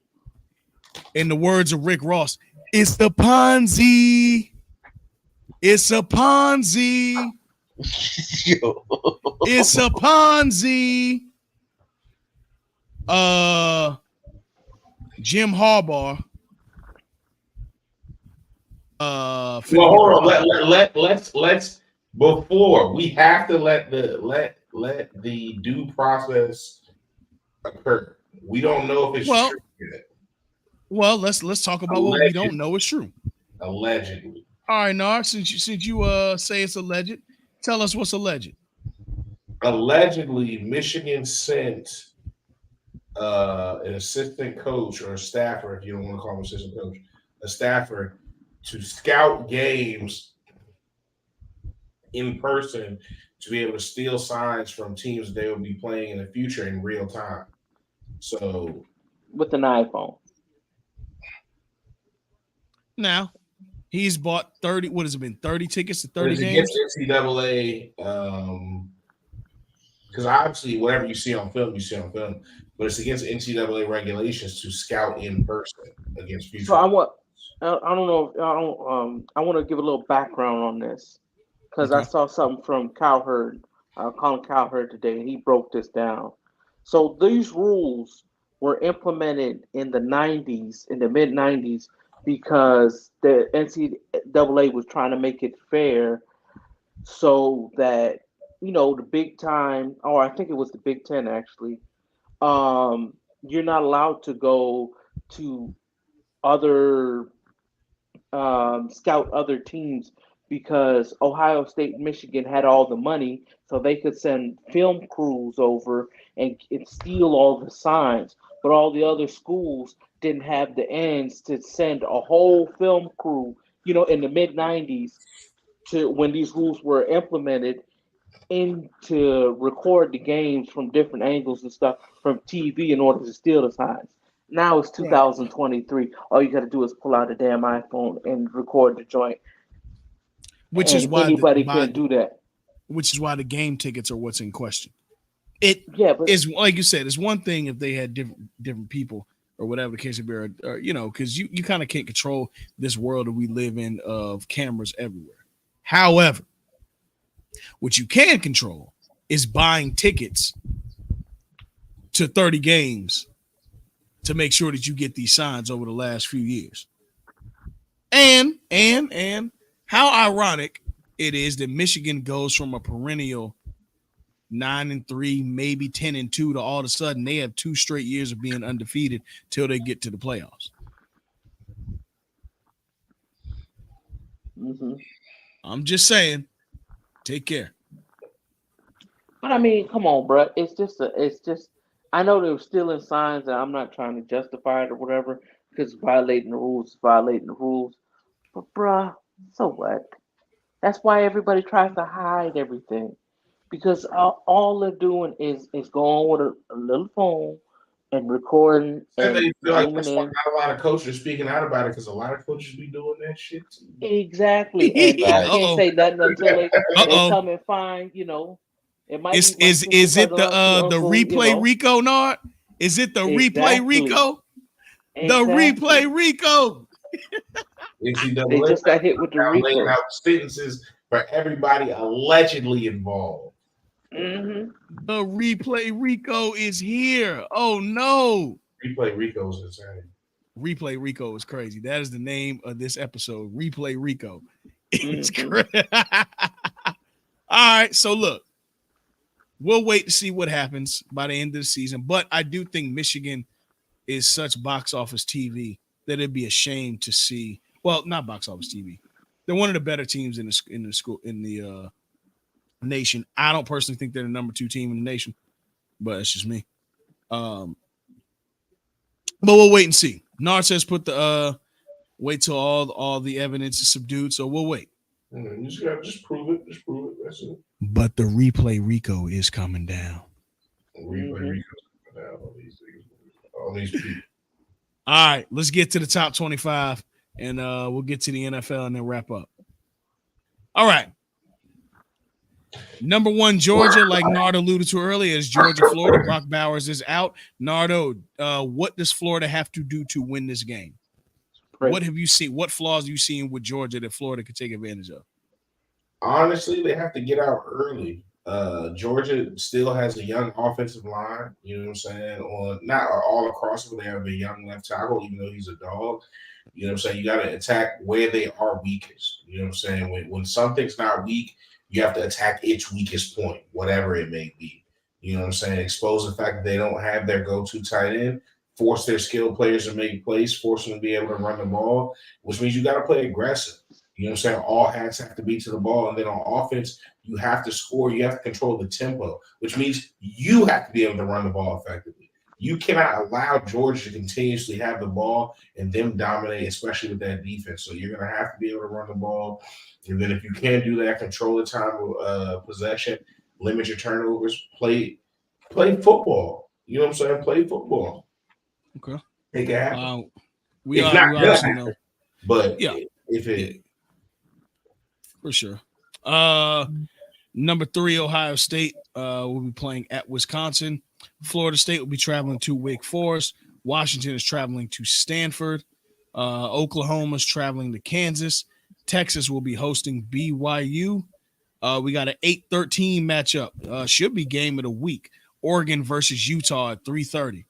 In the words of Rick Ross, it's the Ponzi. It's a Ponzi. Yo. It's a Ponzi. Jim Harbaugh. Well, hold on. Let's before we have to let the due process occur. We don't know if it's Well, true yet. Well, let's talk about what we don't know is true. Allegedly. All right, Nar, since you say it's alleged, tell us what's alleged. Allegedly, Michigan sent an assistant coach or a staffer, if you don't want to call him assistant coach, a staffer to scout games in person to be able to steal signs from teams they will be playing in the future in real time. So With an iPhone. Now, he's bought 30, what has it been, 30 tickets to 30 it's games? against NCAA, because obviously whatever you see on film, but it's against NCAA regulations to scout in person against future. So I want. I don't know. I don't. I want to give a little background on this because I Okay. saw something from Cowherd, Colin Cowherd today, and he broke this down. So these rules were implemented in the '90s, in the mid '90s, because the NCAA was trying to make it fair, so that the big time, or I think it was the Big Ten actually. You're not allowed to go to other scout other teams because Ohio State and Michigan had all the money, so they could send film crews over and steal all the signs. But all the other schools didn't have the ends to send a whole film crew, in the mid 90s to when these rules were implemented in to record the games from different angles and stuff from TV in order to steal the signs. Now it's Right. 2023. All you got to do is pull out a damn iPhone and record the joint, Which is and why anybody can do that. the game tickets are what's in question. It Yeah, but is, like you said, it's one thing if they had different people or whatever the case may be, or because you kind of can't control this world that we live in of cameras everywhere. However, what you can control is buying tickets to 30 games to make sure that you get these signs over the last few years. And how ironic it is that Michigan goes from a perennial 9-3, maybe 10-2 to all of a sudden they have 2 straight years of being undefeated till they get to the playoffs. mm-hmm. I'm just saying, take care. But I mean, come on, bro. It's just. I know they were stealing signs, and I'm not trying to justify it or whatever because violating the rules is violating the rules. But bruh, so what? That's why everybody tries to hide everything because all they're doing is going with a little phone and recording And and they feel like zooming that's why in. not a lot of coaches are speaking out about it because a lot of coaches be doing that shit too. Exactly, and I can't Uh-oh. say nothing until they Uh-oh. come and find. It might Is be my is super is it cousin, auntie, the uncle. replay Rico, Nard? Is it the replay Exactly, Rico? The exactly. replay Rico. They NCAA just got hit with the now laying replay. out sentences for everybody allegedly involved. Hmm. The replay Rico is here. Oh no. Replay Rico's insane. Replay Rico is crazy. That is the name of this episode. Replay Rico. It's Hmm. crazy. All right. So look, we'll wait to see what happens by the end of the season. But I do think Michigan is such box office TV that it'd be a shame to see. Well, not box office TV. They're one of the better teams in the school in the nation. I don't personally think they're the number 2 team in the nation, but it's just me. But we'll wait and see. Nard says put the wait till all the evidence is subdued, so we'll wait. You just gotta prove it. Just prove it. That's it. But the replay Rico is coming down. Replay Mhm. Rico's coming down. All these people. All right, let's get to the top 25, and we'll get to the NFL and then wrap up. All right. Number 1, Georgia, like Nard alluded to earlier, is Georgia, Florida. Brock Bowers is out. Nardo, what does Florida have to do to win this game? Pray. What have you seen? What flaws have you seen with Georgia that Florida could take advantage of? Honestly, they have to get out early. Georgia still has a young offensive line, you know what I'm saying? On not all across, but they have a young left tackle, even though he's a dog. You know what I'm saying? You got to attack where they are weakest. You know what I'm saying? When something's not weak, you have to attack its weakest point, whatever it may be. You know what I'm saying? Expose the fact that they don't have their go-to tight end, force their skilled players to make plays, force them to be able to run the ball, which means you got to play aggressive. You know what I'm saying? All hats have to be to the ball. And then on offense, you have to score. You have to control the tempo, which means you have to be able to run the ball effectively. You cannot allow Georgia to continuously have the ball and them dominate, especially with that defense. So you're going to have to be able to run the ball. And then if you can't do that, control the time of possession, limit your turnovers, play football. You know what I'm saying? Play football. Okay. Make it happen. We It's not obviously gonna know. happen, but Yeah. if it Yeah. For sure. Number 3, Ohio State will be playing at Wisconsin. Florida State will be traveling to Wake Forest. Washington is traveling to Stanford. Oklahoma is traveling to Kansas. Texas will be hosting BYU. We got an 8-13 matchup. Should be game of the week. Oregon versus Utah at 3:30.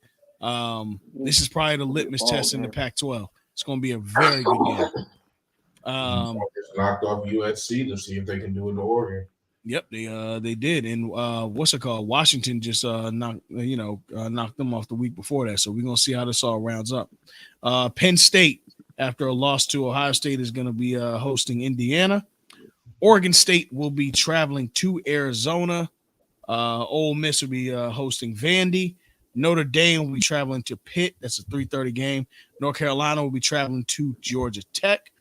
This is probably the litmus test in the Pac-12. It's going to be a very good game. just knocked off USC to see if they can do it to Oregon. Yep, they did, and what's it called? Washington just knocked them off the week before that. So we're gonna see how this all rounds up. Penn State, after a loss to Ohio State, is going to be hosting Indiana. Oregon State will be traveling to Arizona. Ole Miss will be hosting Vandy. Notre Dame will be traveling to Pitt. That's a 3:30 game. North Carolina will be traveling to Georgia Tech.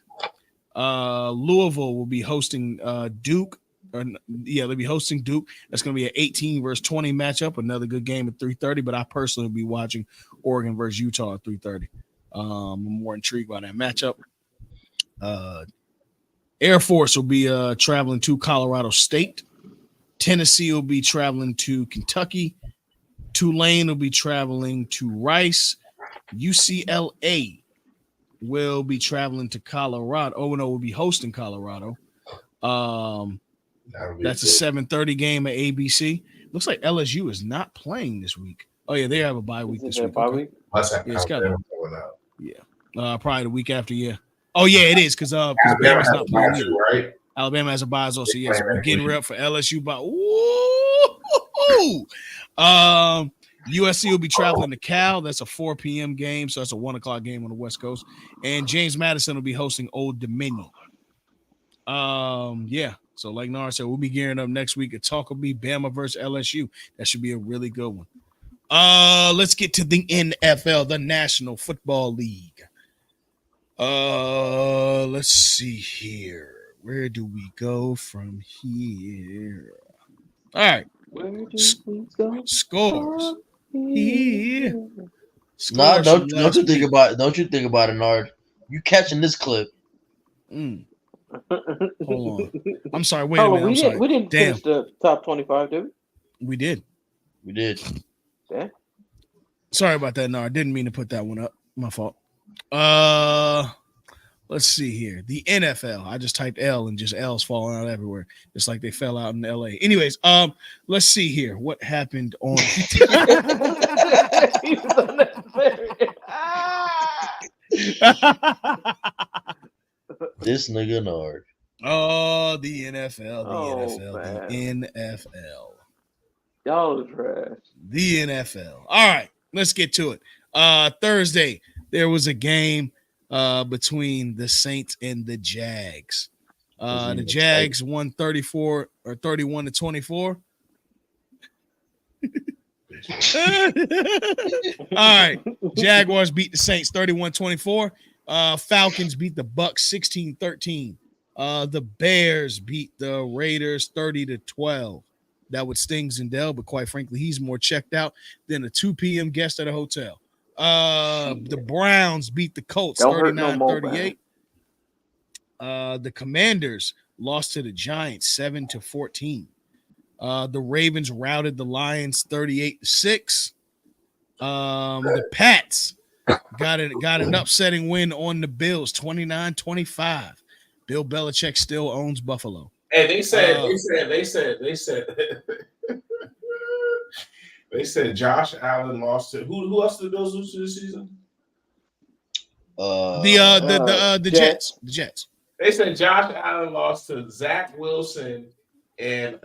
Louisville will be hosting Duke. They'll be hosting Duke. That's going to be an 18 versus 20 matchup. Another good game at 3:30. But I personally will be watching Oregon versus Utah at 3:30. I'm more intrigued by that matchup. Air Force will be traveling to Colorado State. Tennessee will be traveling to Kentucky. Tulane will be traveling to Rice. UCLA will be traveling to Colorado. Will be hosting Colorado. That's a 7:30 game at ABC. Looks like LSU is not playing this week. Oh yeah, they have a bye week this week. Okay. Yeah, probably the week after. Yeah. Oh yeah, it is because Alabama's not playing either. Right? Alabama has a bye also. So yes, we're getting ready for LSU bye. USC will be traveling to Cal. That's a 4 p.m. game, so that's a 1 o'clock game on the West Coast. And James Madison will be hosting Old Dominion. Yeah. So like Nara said, we'll be gearing up next week. A talk will be Bama versus LSU. That should be a really good one. Let's get to the NFL, the National Football League. Let's see here. Where do we go from here? All right. Where do we go? Scores. Here. Nah, don't you think about it, Nard. You catching this clip. Hold on. I'm sorry. Wait a minute. I'm sorry. We didn't finish the top 25, did we? We did. Yeah. Sorry about that. No, I didn't mean to put that one up. My fault. Let's see here. The NFL. I just typed L and just L's falling out everywhere. Just like they fell out in LA. Anyways, let's see here. What happened on this nigga Nard. Oh, the NFL. Man. The NFL. Y'all are trash. The NFL. All right, let's get to it. Thursday, there was a game between the Saints and the Jags. The Jags won 31-24. All right. Jaguars beat the Saints 31-24. Falcons beat the Bucks 16-13. The Bears beat the Raiders 30-12. That would sting Zendel, but quite frankly, he's more checked out than a 2 p.m. guest at a hotel. The Browns beat the Colts 39-38. The Commanders lost to the Giants 7-14. The Ravens routed the Lions 38-6. The Pats got an upsetting win on the Bills 29-25. Bill Belichick still owns Buffalo. And they said they said Josh Allen lost to who else did the Bills lose to this season? The Jets. The Jets. They said Josh Allen lost to Zach Wilson and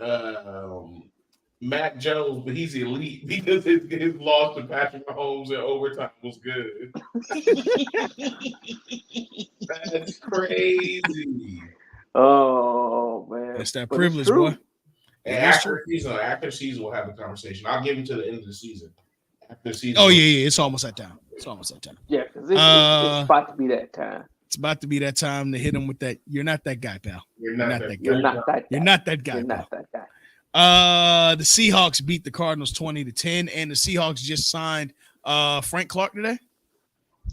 Matt Jones, but he's elite because his loss to Patrick Mahomes in overtime was good. That's crazy. Oh man, that's that privilege, boy. And after season, we'll have a conversation. I'll give him to the end of the season. After season. Oh yeah, it's almost that time. Yeah, because it's about to be that time. It's about to be that time to hit him with that. You're not that guy, pal. You're not that guy. You're not that guy. The Seahawks beat the Cardinals 20-10, and the Seahawks just signed Frank Clark today.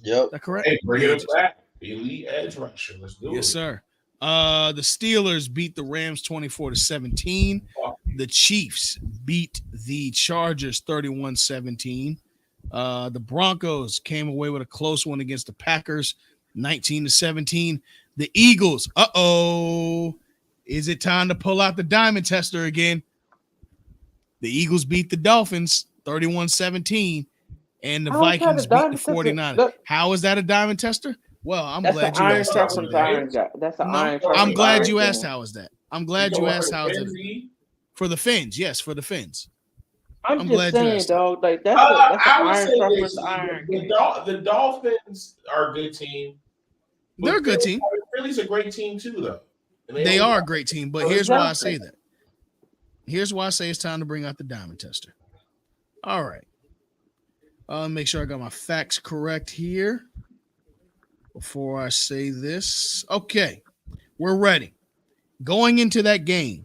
Yep. Is that correct? Hey, bring it back. Elite edge rusher. Let's do it. Yes, sir. The Steelers beat the Rams 24-17. The Chiefs beat the Chargers 31-17. The Broncos came away with a close one against the Packers 19-17. The Eagles, is it time to pull out the diamond tester again? The Eagles beat the Dolphins 31-17, and the Vikings beat the 49ers. How is that a diamond tester? Well, I'm glad you asked. I'm glad you asked how is that. I'm glad you asked how is it. For the Fins, yes, for the Fins. I'm just saying, dog. Like that's iron sharpens iron. The Dolphins are a good team. They're a good team. Philly's a great team too, though. And They are a great team, but So here's why I exactly. say that. Here's why I say it's time to bring out the diamond tester. All right. Make sure I got my facts correct here before I say this. Okay. We're ready. Going into that game,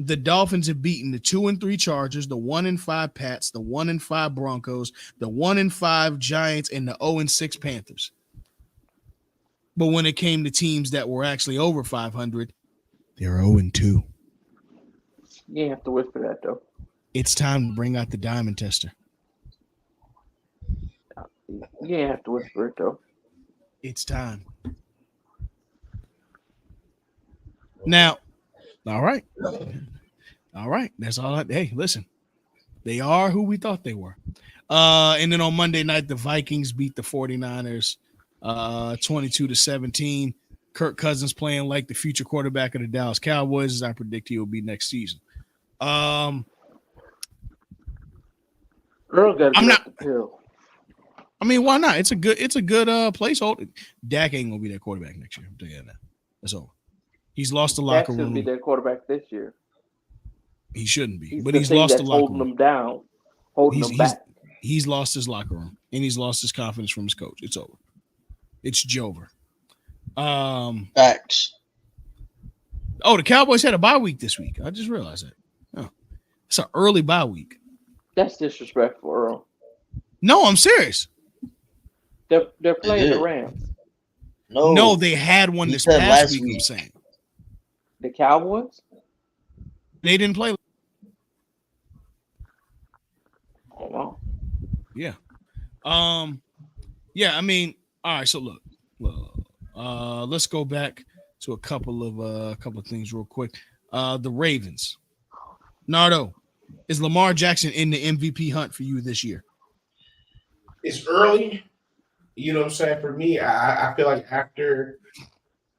the Dolphins have beaten the 2-3 Chargers, the 1-5 Pats, the 1-5 Broncos, the 1-5 Giants, and the 0-6 Panthers. But when it came to teams that were actually over 500, they're 0-2. You have to whisper that though. It's time to bring out the diamond tester. You have to whisper it though. It's time. Now, all right. All right. That's all. Hey, listen. They are who we thought they were. And then on Monday night, the Vikings beat the 49ers 22-17. Kirk Cousins playing like the future quarterback of the Dallas Cowboys, as I predict he will be next season. Earl got to I'm get not- off the pill. I mean, why not? It's a good placeholder. Dak ain't gonna be that quarterback next year. I'm telling you that now. That's over. He's lost the Dak locker shouldn't be room. their quarterback this year. He shouldn't be, He's but the he's thing lost the that's locker holding room. them down, holding them back. He's lost his locker room, and he's lost his confidence from his coach. It's over. It's Jover. Facts. Oh, the Cowboys had a bye week this week. I just realized that. Oh, it's an early bye week. That's disrespectful, Earl. No, I'm serious. They're playing the did. Rams. No, they had one He this said past last week. I'm week. saying The Cowboys? they didn't play. Oh, wow. Yeah. Yeah. I mean, all right. So look. Let's go back to a couple of things real quick. The Ravens. Nardo, is Lamar Jackson in the MVP hunt for you this year? It's early. You know what I'm saying? For me, I feel like after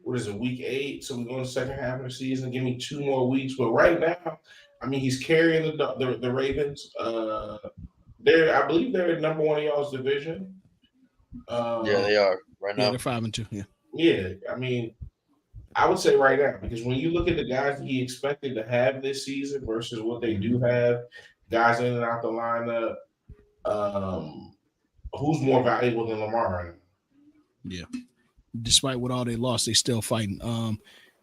what is it, week 8? So we go in the second half of the season. Give me 2 more weeks. But right now, I mean, he's carrying the Ravens. I believe they're number 1 in y'all's division. Yeah, they are right Yeah, now. they're 5-2. Yeah. Yeah, I mean, I would say right now, because when you look at the guys that he expected to have this season versus what they do have, guys in and out the lineup, who's more valuable than Lamar right now? Yeah. Despite what all they lost, they still fighting.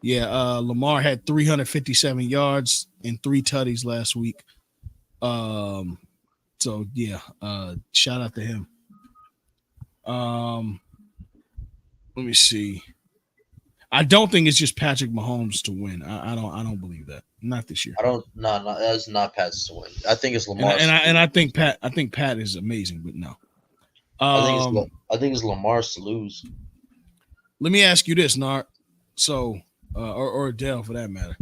Lamar had 357 yards and 3 tutties last week. So yeah, shout out to him. Let me see. I don't think it's just Patrick Mahomes to win. I don't believe that. Not this year. No, that's not Pat's to win. I think it's Lamar. I think Pat is amazing, but no. I think it's Lamar's to lose. Let me ask you this, Nart. So, or Adele for that matter.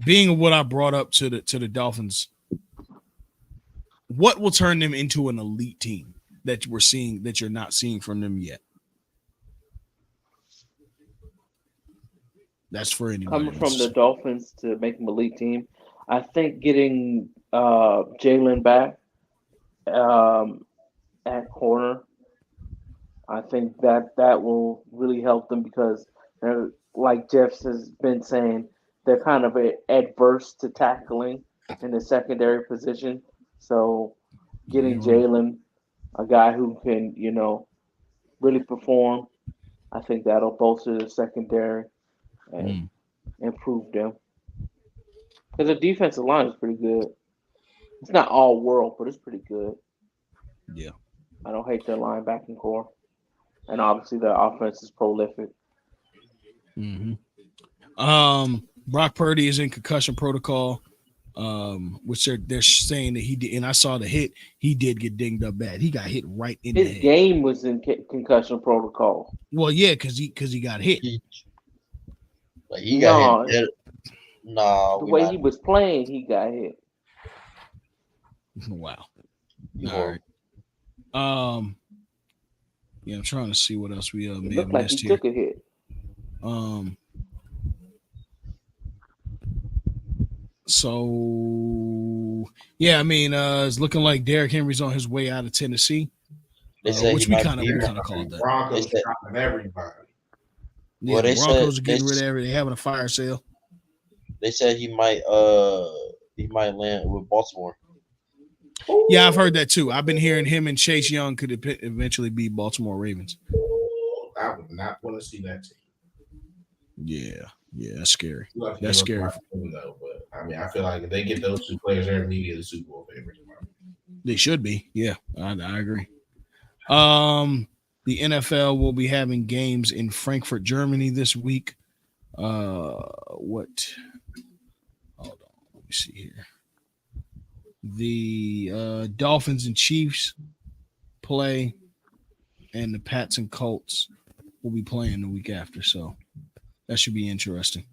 Being what I brought up to the Dolphins, what will turn them into an elite team that we're seeing that you're not seeing from them yet? That's for anybody. Coming from the Dolphins to make them elite team, I think getting Jalen back at corner, I think that will really help them because they're, like Jeff has been saying, they're kind of adverse to tackling in the secondary position. So getting Jalen, a guy who can, really perform, I think that'll bolster the secondary and improve them. Because the defensive line is pretty good. It's not all world, but it's pretty good. Yeah. I don't hate their linebacking core. And obviously their offense is prolific. Mm-hmm. Brock Purdy is in concussion protocol, which they're saying that he did, and I saw the hit. He did get dinged up bad. He got hit right in the head. His game was in concussion protocol. Well, yeah, because he got hit. He got hit. No, the way he was playing, he got hit. Wow. All right. Yeah, I'm trying to see what else we may have missed here. Took a hit. So yeah, I mean, it's looking like Derrick Henry's on his way out of Tennessee, which we kind of called that. Broncos dropping everybody. Yeah, Well, the they said Broncos are getting rid of everything. They're having a fire sale. they said he might land with Baltimore. Yeah, I've heard that too. I've been hearing him and Chase Young could eventually be Baltimore Ravens. I would not want to see that team. Yeah, that's scary. You have to That's give up scary. my team, though, but I mean, I feel like if they get those two players, they're immediately Super Bowl favorites. They should be. Yeah, I agree. The NFL will be having games in Frankfurt, Germany this week. What? Hold on. Let me see here. The Dolphins and Chiefs play, and the Pats and Colts will be playing the week after. So that should be interesting.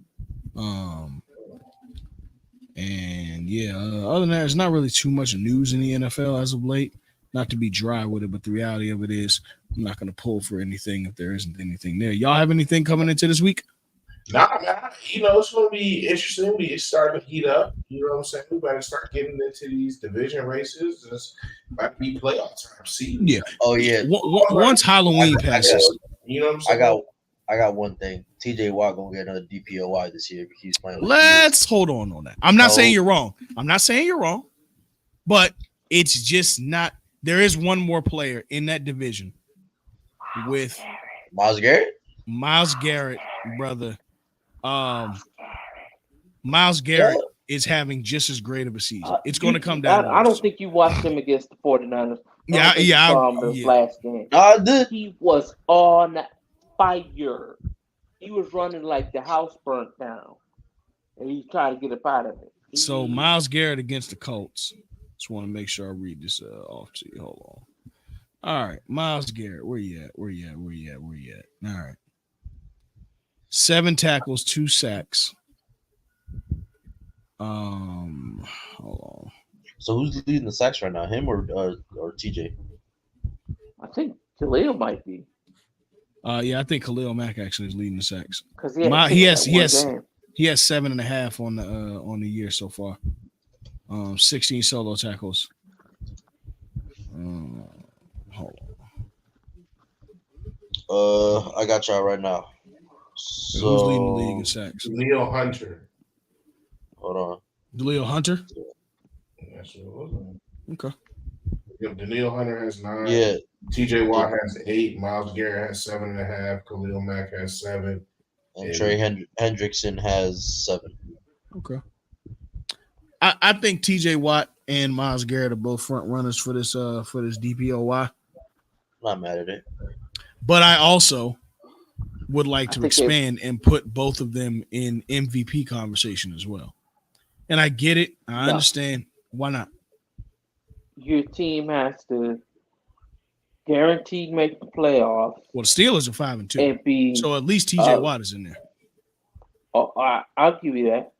And yeah, other than that, there's not really too much news in the NFL as of late. Not to be dry with it, but the reality of it is I'm not going to pull for anything if there isn't anything there. Y'all have anything coming into this week? Nah, man, it's going to be interesting. We starting to heat up. You know what I'm saying? We better start getting into these division races. It's about to be playoff time. See? Yeah. Oh yeah. Once Halloween passes. You know what I'm saying? I got one thing. TJ Watt gonna get another DPOY this year because he's playing. Let's hold on that. I'm not saying you're wrong. But it's just not. There is one more player in that division with Myles Garrett. Myles Garrett, brother. Myles Garrett is having just as great of a season. It's going to come down. I don't think you watched him against the 49ers. Last game. He was on fire. He was running like the house burnt down, and he's trying to get up out of it. So Myles Garrett against the Colts. Just want to make sure I read this off to you. Hold on. All right, Myles Garrett, where you at? Where you at? All right. 7 tackles, 2 sacks. Hold on. So who's leading the sacks right now? Him or TJ? I think Khalil might be. Yeah, I think Khalil Mack actually is leading the sacks. Because he has 7.5 on the year so far. 16 solo tackles. Hold on. I got y'all right now. So who's leading the league in sacks? Danielle Hunter. Hold on. Danielle Hunter? That's what it was. Okay. Yep, Danielle Hunter has 9. Yeah. TJ Watt has 8. Myles Garrett has 7.5. Khalil Mack has 7. And Trey Hendrickson has 7. Okay. I think TJ Watt and Myles Garrett are both front runners for this DPOY. Not mad at it. But I also would like to expand and put both of them in MVP conversation as well. And I get it. I understand. Why not? Your team has to guaranteed make the playoffs. Well, the Steelers are 5-2. So at least TJ Watt is in there. I'll give you that.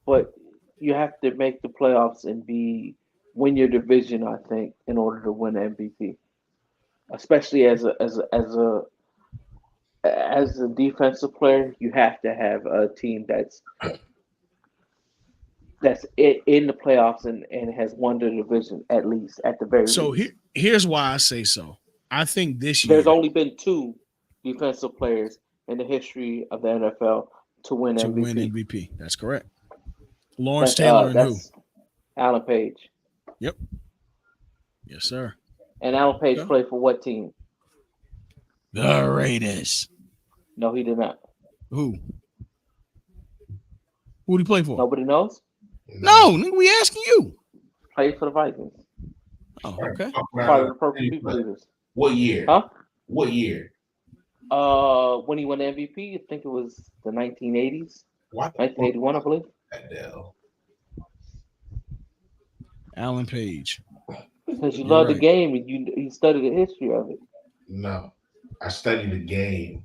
But you have to make the playoffs and win your division, I think, in order to win MVP. Especially as a defensive player, you have to have a team that's in the playoffs and has won the division at least at the very least. So here's why I say so. I think this year there's only been 2 defensive players in the history of the NFL to win MVP. That's correct. Lawrence Taylor and who? Alan Page. Yep. Yes, sir. And Alan Page played for what team? The Raiders. No, he did not. Who did he play for? Nobody knows? No, we asking you. Played for the Vikings. Oh, okay. Part of the Purple People Leaders. What year? Huh? What year? When he won MVP, I think it was the 1980s. 1981, I believe. Alan Page. Because you love the game and you study the history of it. No, I studied the game.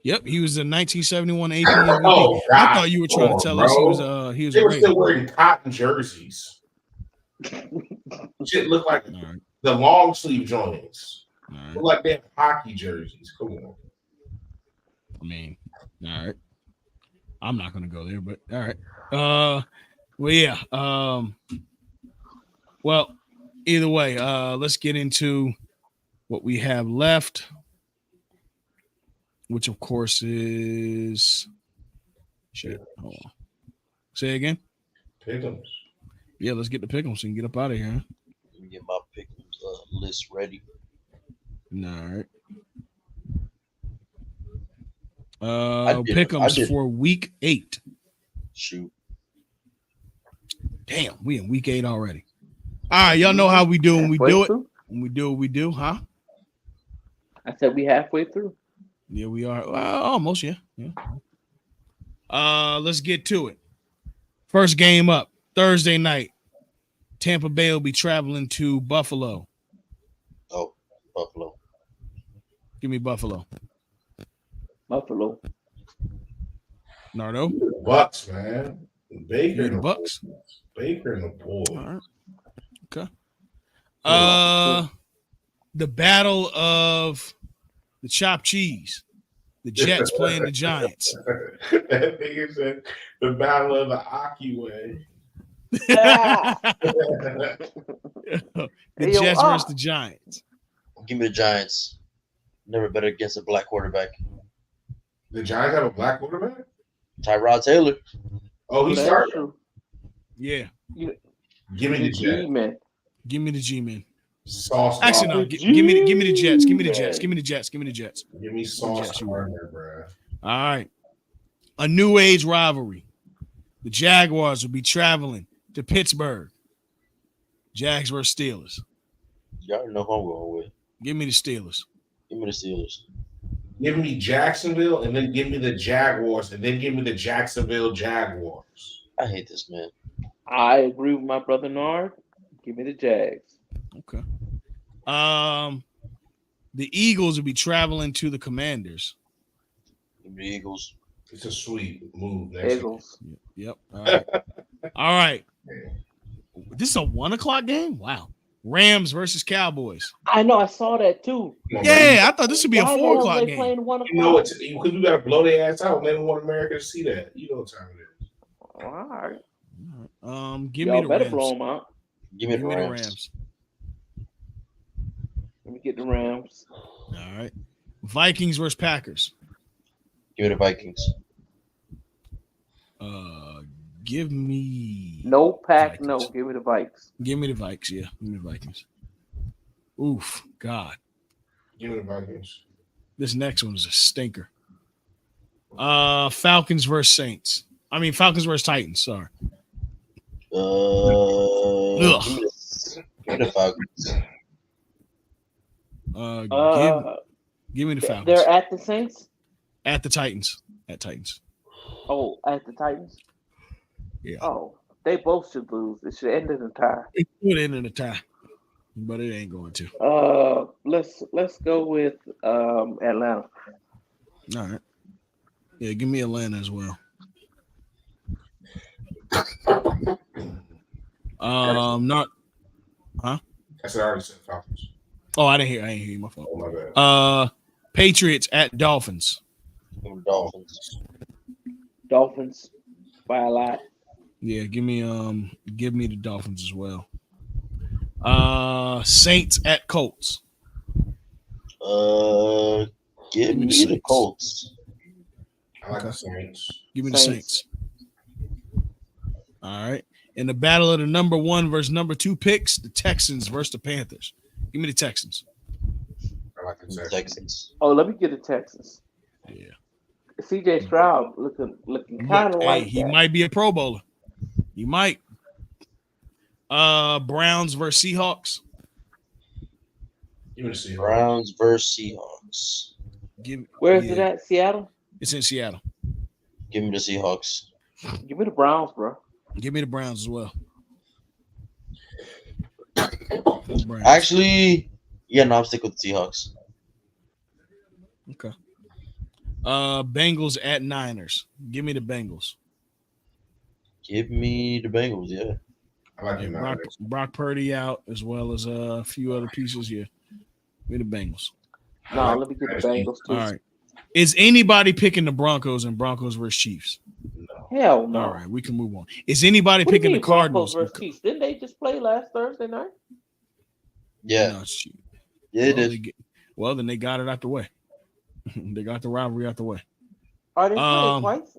Yep, he was the 1971 AP MVP. Oh, I thought you were trying to tell us he was. They were still wearing cotton jerseys. Shit looked like the long sleeve joints. Look like they have hockey jerseys. Come on. I mean, all right. I'm not gonna go there, but all right. Well, yeah. Well, either way, let's get into what we have left. which of course is shit. Hold on. Say again. Pick'ems. Yeah, let's get the pick'ems and get up out of here. Let me get my pick list ready. All right. I Pick'ems did. for week 8. Shoot. Damn, we in week 8 already. All right, y'all know how we do when we Halfway do it. through? When we do what we do, huh? I said we halfway through. Yeah, we are. Well, almost, yeah. Let's get to it. First game up Thursday night. Tampa Bay will be traveling to Buffalo. Oh, Buffalo. Give me Buffalo. Buffalo. Nardo. Bucks, man. Baker You and the the Bucks. Baker and the boy. All right. Okay. The battle of the chopped cheese. The Jets playing the Giants. That nigga said the battle of the Aki way. The Hey, yo, Jets versus the Giants. Give me the Giants. Never bet against a black quarterback. The Giants have a black quarterback? Tyrod Taylor. Oh, he That's started. true. Yeah. Give me the Jets. G-Man. Give me the G-Men. Sauce. Actually, no. Gardner. Give me the Jets. Give me the Jets. Give me the Jets. Give me the Jets. Give me Sauce Jets, Gardner, bro. All right. A new age rivalry. The Jaguars will be traveling to Pittsburgh. Jags versus Steelers. You already know who I'm going with. Give me the Steelers. Give me the Steelers. Give me Jacksonville, and then give me the Jaguars, and then give me the Jacksonville Jaguars. I hate this man. I agree with my brother Nard. Give me the Jags. Okay. The Eagles will be traveling to the Commanders. Give me the Eagles. It's a sweet move. Next Eagles. Yep. All right. All right. This is a 1:00 game? Wow. Rams versus Cowboys. I know. I saw that too. Yeah, I thought this would be a Why the 4 hell o'clock they game. playing 1 o'clock? You know it's because we gotta blow their ass out. And they don't want America to see that. You know what time it is. All right. Give Y'all me the better Rams. blow them out. Give me Give the me the Rams. Rams. Let me get the Rams. All right. Vikings versus Packers. Give me the Vikings. Give me No pack. Vikings. No. Give me the Vikes. Give me the Vikes. Yeah, give me the Vikings. Oof, God. Give me the Vikings. This next one is a stinker. Falcons versus Saints. I mean Falcons versus Titans. Sorry. Give me the Falcons. Give me the Falcons. They're at the Saints. At the Titans. At Titans. Oh, at the Titans. Yeah. Oh, they both should lose. It should end in a tie. It would end in a tie, but it ain't going to. Let's go with Atlanta. All right. Yeah, give me Atlanta as well. Not. Huh? I said I already said Falcons. Oh, I didn't hear you. My fault. Oh my bad. Patriots at Dolphins. Give me the Dolphins. Dolphins by a lot. Yeah, give me the Dolphins as well. Saints at Colts. Give me the Saints. Colts. I like the Saints. Give me the Saints. Saints. All right. In the battle of the number 1 versus number 2 picks, the Texans versus the Panthers. Give me the Texans. I like the Give me the Texans. Texans. Oh, let me get the Texans. Yeah. CJ Stroud looking kind of like he that. might be a Pro Bowler. He might. Browns versus Seahawks. Give me the Seahawks. Browns versus Seahawks. Where is it at? Seattle? It's in Seattle. Give me the Seahawks. Give me the Browns, bro. Give me the Browns as well. Browns. Actually, yeah, no, I'm sticking with the Seahawks. Okay. Bengals at Niners. Give me the Bengals. Give me the Bengals, yeah. I like the Yeah, Niners. Brock Purdy out as well as a few other pieces. Yeah. Give me the Bengals. No, let me get the Bengals too. All right. Is anybody picking the Broncos and Broncos versus Chiefs? No. Hell no. All right, we can move on. Is anybody What do you picking the mean Broncos Cardinals? versus Chiefs? Didn't they just play last Thursday night? Yeah, No, it's Chiefs. yeah, it Well, is. well, then they got it out the way. They got the rivalry out the way. Are they playing twice?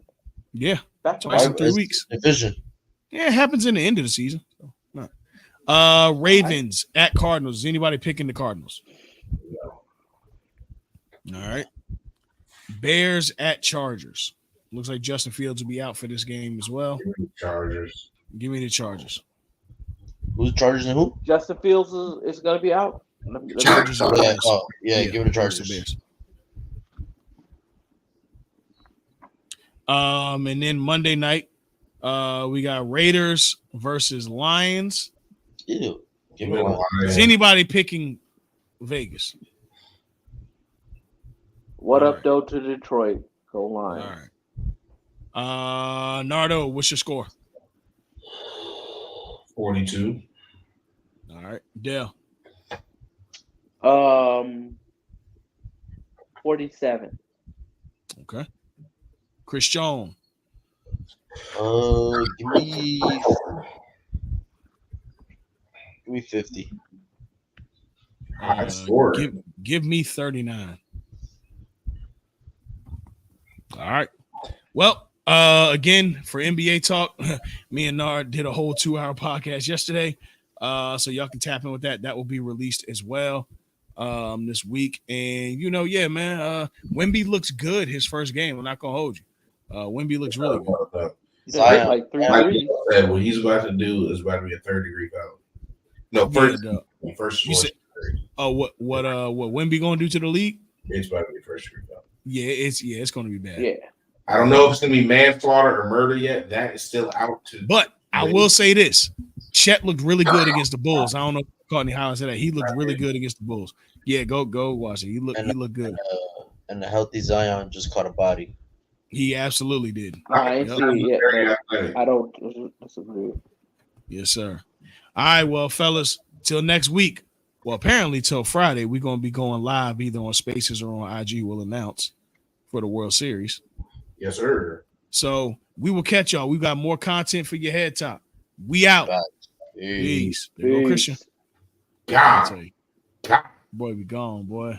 Yeah, Back to twice in back? 3 weeks. Division. Yeah, it happens in the end of the season. So, Ravens at Cardinals. Is anybody picking the Cardinals? All right. Bears at Chargers. Looks like Justin Fields will be out for this game as well. Chargers. Give me the Chargers. Who's Chargers and who? Justin Fields is going to be out. Chargers and Yeah, Bears. give it to Bears. Chargers. And then Monday night, we got Raiders versus Lions. Ew. Give me Lions. Is anybody picking Vegas? What All up, right. though, to Detroit? Go Lions. All right. Nardo, what's your score? 42. All right. Dale. 47. Okay. Christian. Give me 50. High score. Give me 39. All right. Well, again, for NBA talk, me and Nard did a whole 2-hour podcast yesterday. So y'all can tap in with that. That will be released as well this week. And Wemby looks good his first game. I'm not gonna hold you. Wemby looks really good. Zion, like 3 Like threes. you said, what he's about to do is about to be a 3rd-degree foul. No, first. You said, what Wemby gonna do to the league? It's about to be 1st-degree foul. It's gonna be bad. Yeah. I don't know if it's gonna be manslaughter or murder yet. That is still out to. But I will say this: Chet looked really good against the Bulls. I don't know if you caught any highlights of that. He looked really good against the Bulls. Yeah, go watch it. He looked good. And the healthy Zion just caught a body. He absolutely did. I ain't see it yet. I don't disagree. Yes, sir. All right, well, fellas, till next week. Well, apparently till Friday, we're gonna be going live either on Spaces or on IG. We'll announce for the World Series. Yes, sir. So we will catch y'all. We got more content for your head top. We out. Peace. Peace. There you go, Christian. God. Boy, we gone, boy.